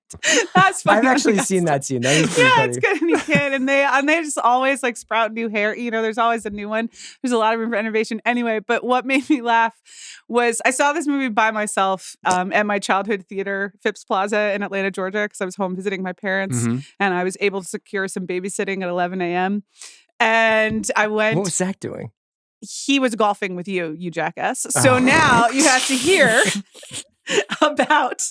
that's funny. I've actually seen that scene. That was pretty funny. It's good. And you can, and they just always like sprout new hair. There's always a new one. There's a lot of room for innovation. Anyway, but what made me laugh was I saw this movie by myself at my childhood theater, Phipps Plaza in Atlanta, Georgia, because I was home visiting my parents, and I was able to secure some babysitting at 11 a.m. And I went. What was Zach doing? He was golfing with you jackass. So now you have to hear about.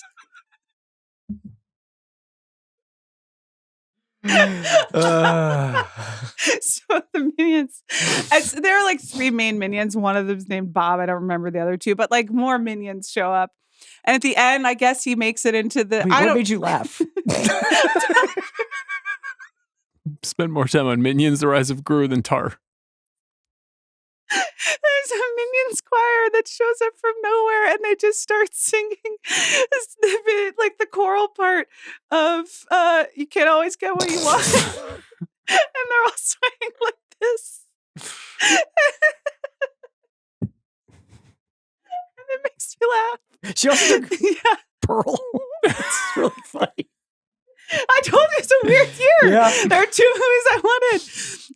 So the minions, there are like 3 main minions. One of them is named Bob. I don't remember the other 2, but like more minions show up. And at the end, I guess he makes it into the. What made you laugh? Spend more time on Minions: The Rise of Gru than Tar. There's a Minions choir that shows up from nowhere, and they just start singing like the choral part of "You Can't Always Get What You Want," and they're all swaying like this, and it makes me laugh. She also took Yeah. Pearl. It's really funny. I told you it's a weird year. Yeah. There are 2 movies I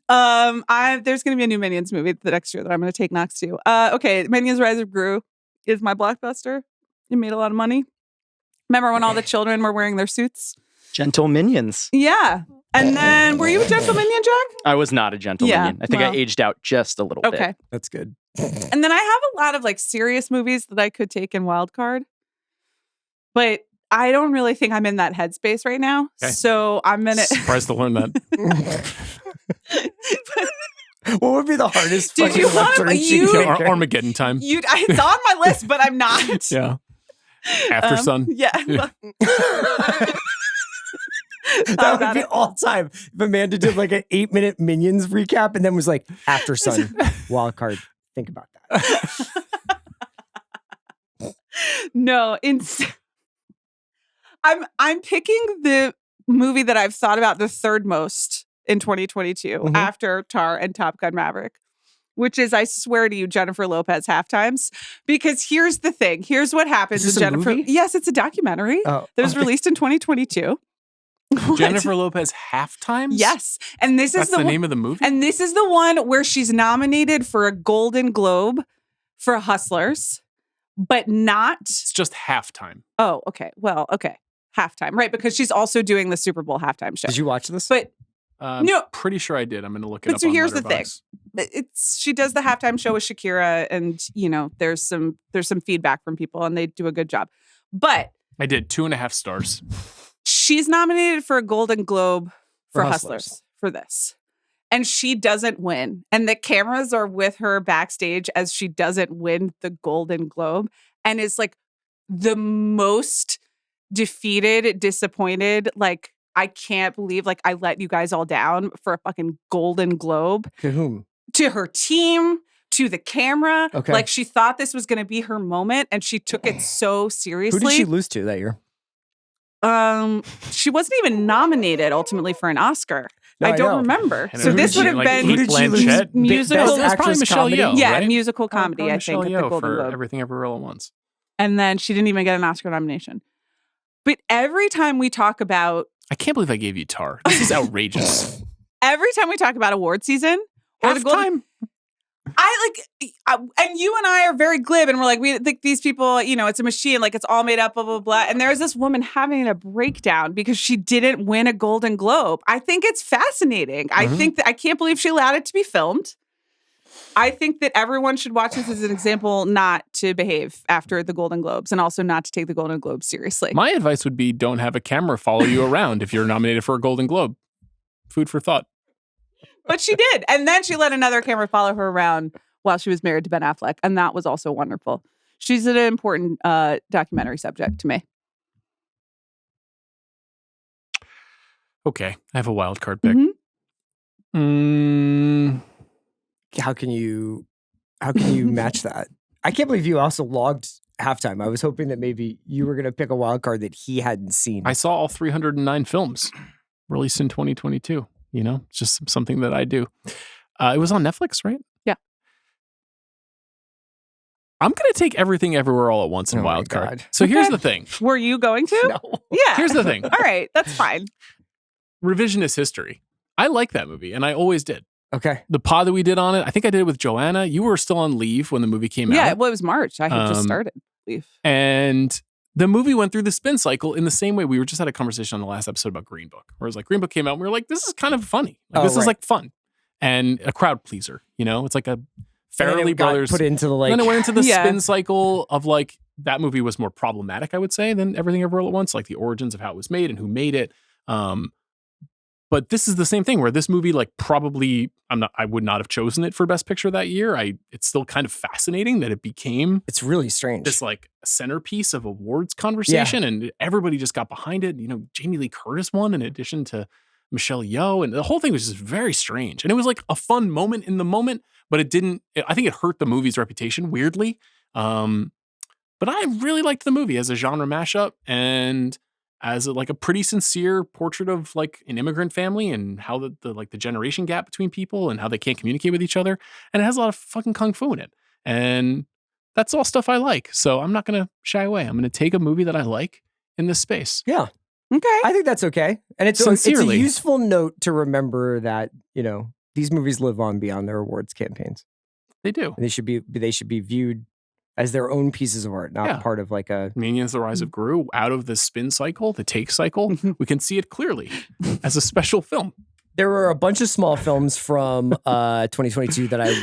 wanted. There's going to be a new Minions movie the next year that I'm going to take Knox to. Okay, Minions: Rise of Gru is my blockbuster. It made a lot of money. Remember when all the children were wearing their suits? Gentle minions. Yeah. And then, were you a gentle minion, Jack? I was not a gentle minion. I think I aged out just a little bit. Okay. That's good. And then I have a lot of like serious movies that I could take in Wildcard. But I don't really think I'm in that headspace right now. Okay. So I'm going to. Surprised to learn that. What would be the hardest? Did you want to? Armageddon time. It's on my list, but I'm not. Yeah. After Sun. Yeah. That would be all time. If Amanda did like an 8-minute Minions recap and then was like, After Sun, Wildcard. Think about that. No, I'm picking the movie that I've thought about the third most in 2022 after Tar and Top Gun Maverick, which is, I swear to you, Jennifer Lopez Halftimes. Because here's the thing. Here's what happens Is to this a Jennifer. movie? Yes, it's a documentary that was released in 2022. Jennifer Lopez Halftime? Yes. And this That's is the name of the movie? And this is the one where she's nominated for a Golden Globe for Hustlers, but not. It's just Halftime. Oh, okay. Well, okay. Halftime. Right. Because she's also doing the Super Bowl halftime show. Did you watch this? But no. Pretty sure I did. I'm going to look it But up so on here's the Letterboxd. thing. She does the halftime show with Shakira, and there's some feedback from people, and they do a good job. But I did 2.5 stars. she's nominated for a Golden Globe for Hustlers. Hustlers for this. And she doesn't win. And the cameras are with her backstage as she doesn't win the Golden Globe. And is like the most defeated, disappointed, like, I can't believe, like, I let you guys all down for a fucking Golden Globe. To whom? To her team, to the camera. Okay. Like, she thought this was going to be her moment, and she took it so seriously. Who did she lose to that year? She wasn't even nominated ultimately for an Oscar. No, I I don't know. remember. And So who this did would she- have like, been Kate Who did she lose? Blanchett? musical. Best It was probably actress Michelle comedy? Yeoh, Yeah, right? musical Probably comedy, I think, Michelle at the Yeoh Golden for Globe. Everything Everywhere All at Once. And then she didn't even get an Oscar nomination. But every time we talk about I can't believe I gave you Tar. This is outrageous. every time we talk about award season or the Golden, and you and I are very glib, and we're like, we think these people, it's a machine, like it's all made up, blah blah blah. And there's this woman having a breakdown because she didn't win a Golden Globe. I think it's fascinating. I think that I can't believe she allowed it to be filmed. I think that everyone should watch this as an example not to behave after the Golden Globes, and also not to take the Golden Globes seriously. My advice would be don't have a camera follow you around if you're nominated for a Golden Globe. Food for thought. But she did. And then she let another camera follow her around while she was married to Ben Affleck. And that was also wonderful. She's an important documentary subject to me. Okay, I have a wild card pick. How can you match that? I can't believe you also logged Halftime. I was hoping that maybe you were going to pick a wild card that he hadn't seen. I saw all 309 films released in 2022. It's just something that I do. It was on Netflix, right? Yeah. I'm going to take Everything Everywhere All at Once in Oh my Wild Card. God. So here's Okay. the thing. Were you going to? No. Yeah. Here's the thing. All right. That's fine. Revisionist history. I like that movie, and I always did. Okay. The pod that we did on it, I think I did it with Joanna. You were still on leave when the movie came Yeah. out. Well, it was March. I had just Um, started. Leave. And the movie went through the spin cycle in the same way. We were just had a conversation on the last episode about Green Book, where it was like Green Book came out and we were like, this is kind of funny. Like, Oh, this is right. like fun and a crowd pleaser. You know, it's like a And then Farrelly it got Brothers. put into the like. Then it went into the Yeah. spin cycle of like that movie was more problematic, I would say, than Everything Everywhere All at Once, like the origins of how it was made and who made it. But this is the same thing where this movie, like, probably I would not have chosen it for Best Picture that year. It's still kind of fascinating that it became It's really strange. this like centerpiece of awards conversation, and everybody just got behind it. You know, Jamie Lee Curtis won in addition to Michelle Yeoh, and the whole thing was just very strange. And it was like a fun moment in the moment, but it didn't. I think it hurt the movie's reputation weirdly. But I really liked the movie as a genre mashup and as like a pretty sincere portrait of like an immigrant family and how the generation gap between people and how they can't communicate with each other. And it has a lot of fucking kung fu in it. And that's all stuff I like. So I'm not going to shy away. I'm going to take a movie that I like in this space. Yeah. Okay. I think that's okay. And it's a Sincerely. useful note to remember that, you know, these movies live on beyond their awards campaigns. They do. And they should be viewed as their own pieces of art, not Yeah. part of like a Minions: The Rise of Gru, out of the spin cycle, the take cycle, we can see it clearly as a special film. There were a bunch of small films from 2022 that I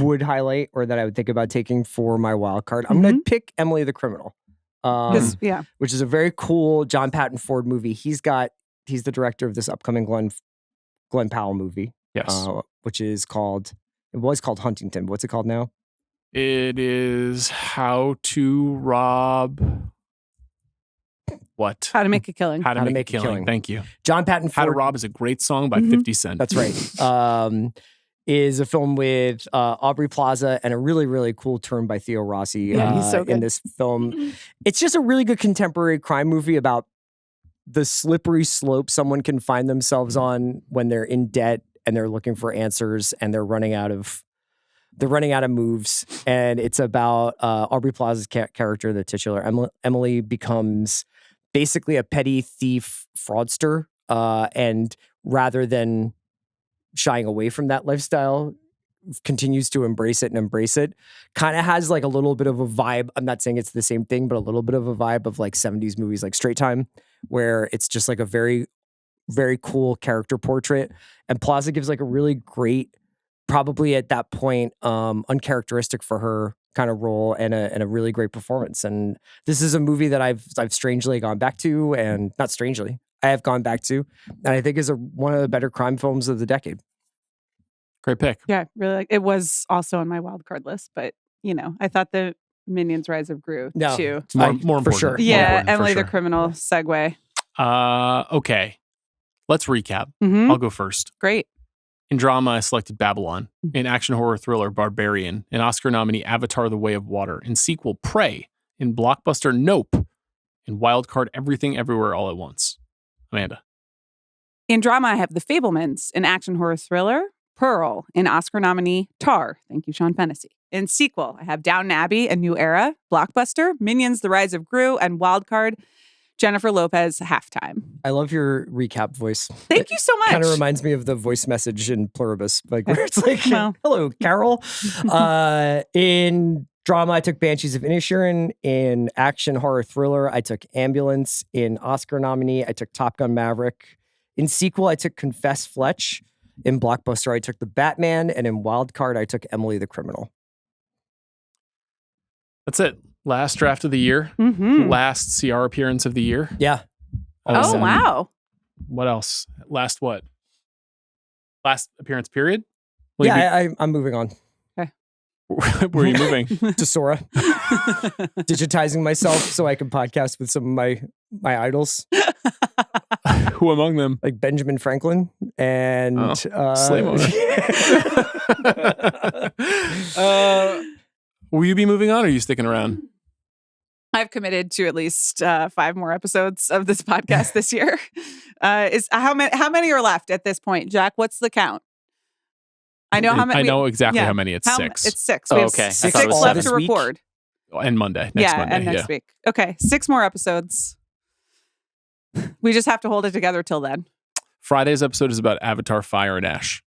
would highlight or that I would think about taking for my wild card. I'm going to pick Emily the Criminal, Yeah. which is a very cool John Patton Ford movie. He's the director of this upcoming Glenn Powell movie, Yes. which is called, it was called Huntington. But what's it called now? It is How to Rob what? How to Make a Killing. How to Make a Killing. Thank you. John Patton Ford. How to Rob is a great song by 50 Cent. That's right. Is a film with Aubrey Plaza and a really, really cool turn by Theo Rossi Yeah, he's so good. in this film. It's just a really good contemporary crime movie about the slippery slope someone can find themselves on when they're in debt and they're looking for answers and they're running out of moves. And it's about Aubrey Plaza's character, the titular Emily, becomes basically a petty thief fraudster. And rather than shying away from that lifestyle, continues to embrace it. Kind of has like a little bit of a vibe. I'm not saying it's the same thing, but a little bit of a vibe of like 70s movies like Straight Time, where it's just like a very, very cool character portrait. And Plaza gives like a really great, probably at that point, uncharacteristic for her kind of role and a really great performance. And this is a movie that I've strangely gone back to, and not strangely, I have gone back to, and I think is one of the better crime films of the decade. Great pick. Yeah, really. It was also on my wild card list, but you know, I thought the Minions: Rise of Gru No, too. It's more for important. sure. More Yeah, important, for Emily the sure. Criminal segue. Okay. Let's recap. Mhm. I'll go first. Great. In drama, I selected Babylon. In action horror thriller, Barbarian. In Oscar nominee, Avatar: The Way of Water. In sequel, Prey. In blockbuster, Nope. In wildcard, Everything Everywhere All at Once. Amanda. In drama, I have The Fablemans. In action horror thriller, Pearl. In Oscar nominee, Tar. Thank you, Sean Fennessey. In sequel, I have Downton Abbey: A New Era, blockbuster, Minions: The Rise of Gru, and wildcard, Jennifer Lopez, Halftime. I love your recap voice. Thank you so much. Kind of reminds me of the voice message in Pluribus, like where it's like, Well. "Hello, Carol." In drama, I took Banshees of Inisherin. In action horror thriller, I took Ambulance. In Oscar nominee, I took Top Gun: Maverick. In sequel, I took Confess Fletch. In blockbuster, I took The Batman, and in wildcard, I took Emily the Criminal. That's it. Last draft of the year. Mhm. Last CR appearance of the year. Yeah, Oh, wow. What else? Last what? Last appearance period? Will you I'm moving on Where are you moving? to Sora, digitizing myself so I can podcast with some of my idols, Who among them? like Benjamin Franklin and slave owner. Will you be moving on or are you sticking around? I've committed to at least 5 more episodes of this podcast this year. How many are left at this point, Jack? What's the count? I know how many. I know exactly yeah. how many. It's 6. It's 6. Oh, We have okay. I 6 thought it was left 7. to record. And Monday. Next Monday. And next week. Okay, 6 more episodes. We just have to hold it together till then. Friday's episode is about Avatar: Fire and Ash.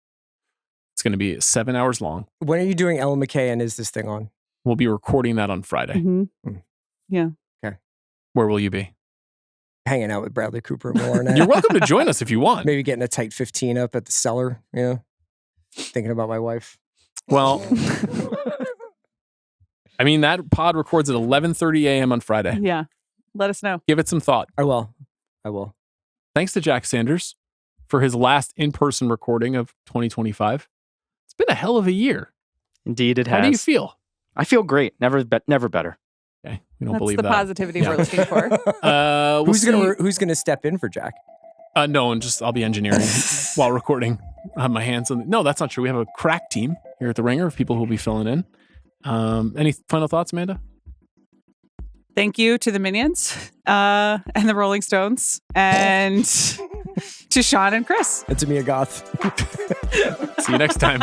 It's going to be 7 hours long. When are you doing Ellen McKay and is this thing on? We'll be recording that on Friday. Mm-hmm. Yeah. Okay. Where will you be? Hanging out with Bradley Cooper and Will Arnett. You're welcome to join us if you want. Maybe getting a tight 15 up at the cellar, thinking about my wife. Well, I mean, that pod records at 11:30 a.m. on Friday. Yeah. Let us know. Give it some thought. I will. Thanks to Jack Sanders for his last in-person recording of 2025. It's been a hell of a year. Indeed, it has. How do you feel? I feel great. Never better. Okay, we don't That's believe the that. positivity we're looking for. We'll Who's gonna step in for Jack? No, and I'll be engineering while recording. I have my hands on. No, that's not true. We have a crack team here at the Ringer of people who will be filling in. Any final thoughts, Amanda? Thank you to the Minions and the Rolling Stones and to Sean and Chris. And to Mia Goth. See you next time.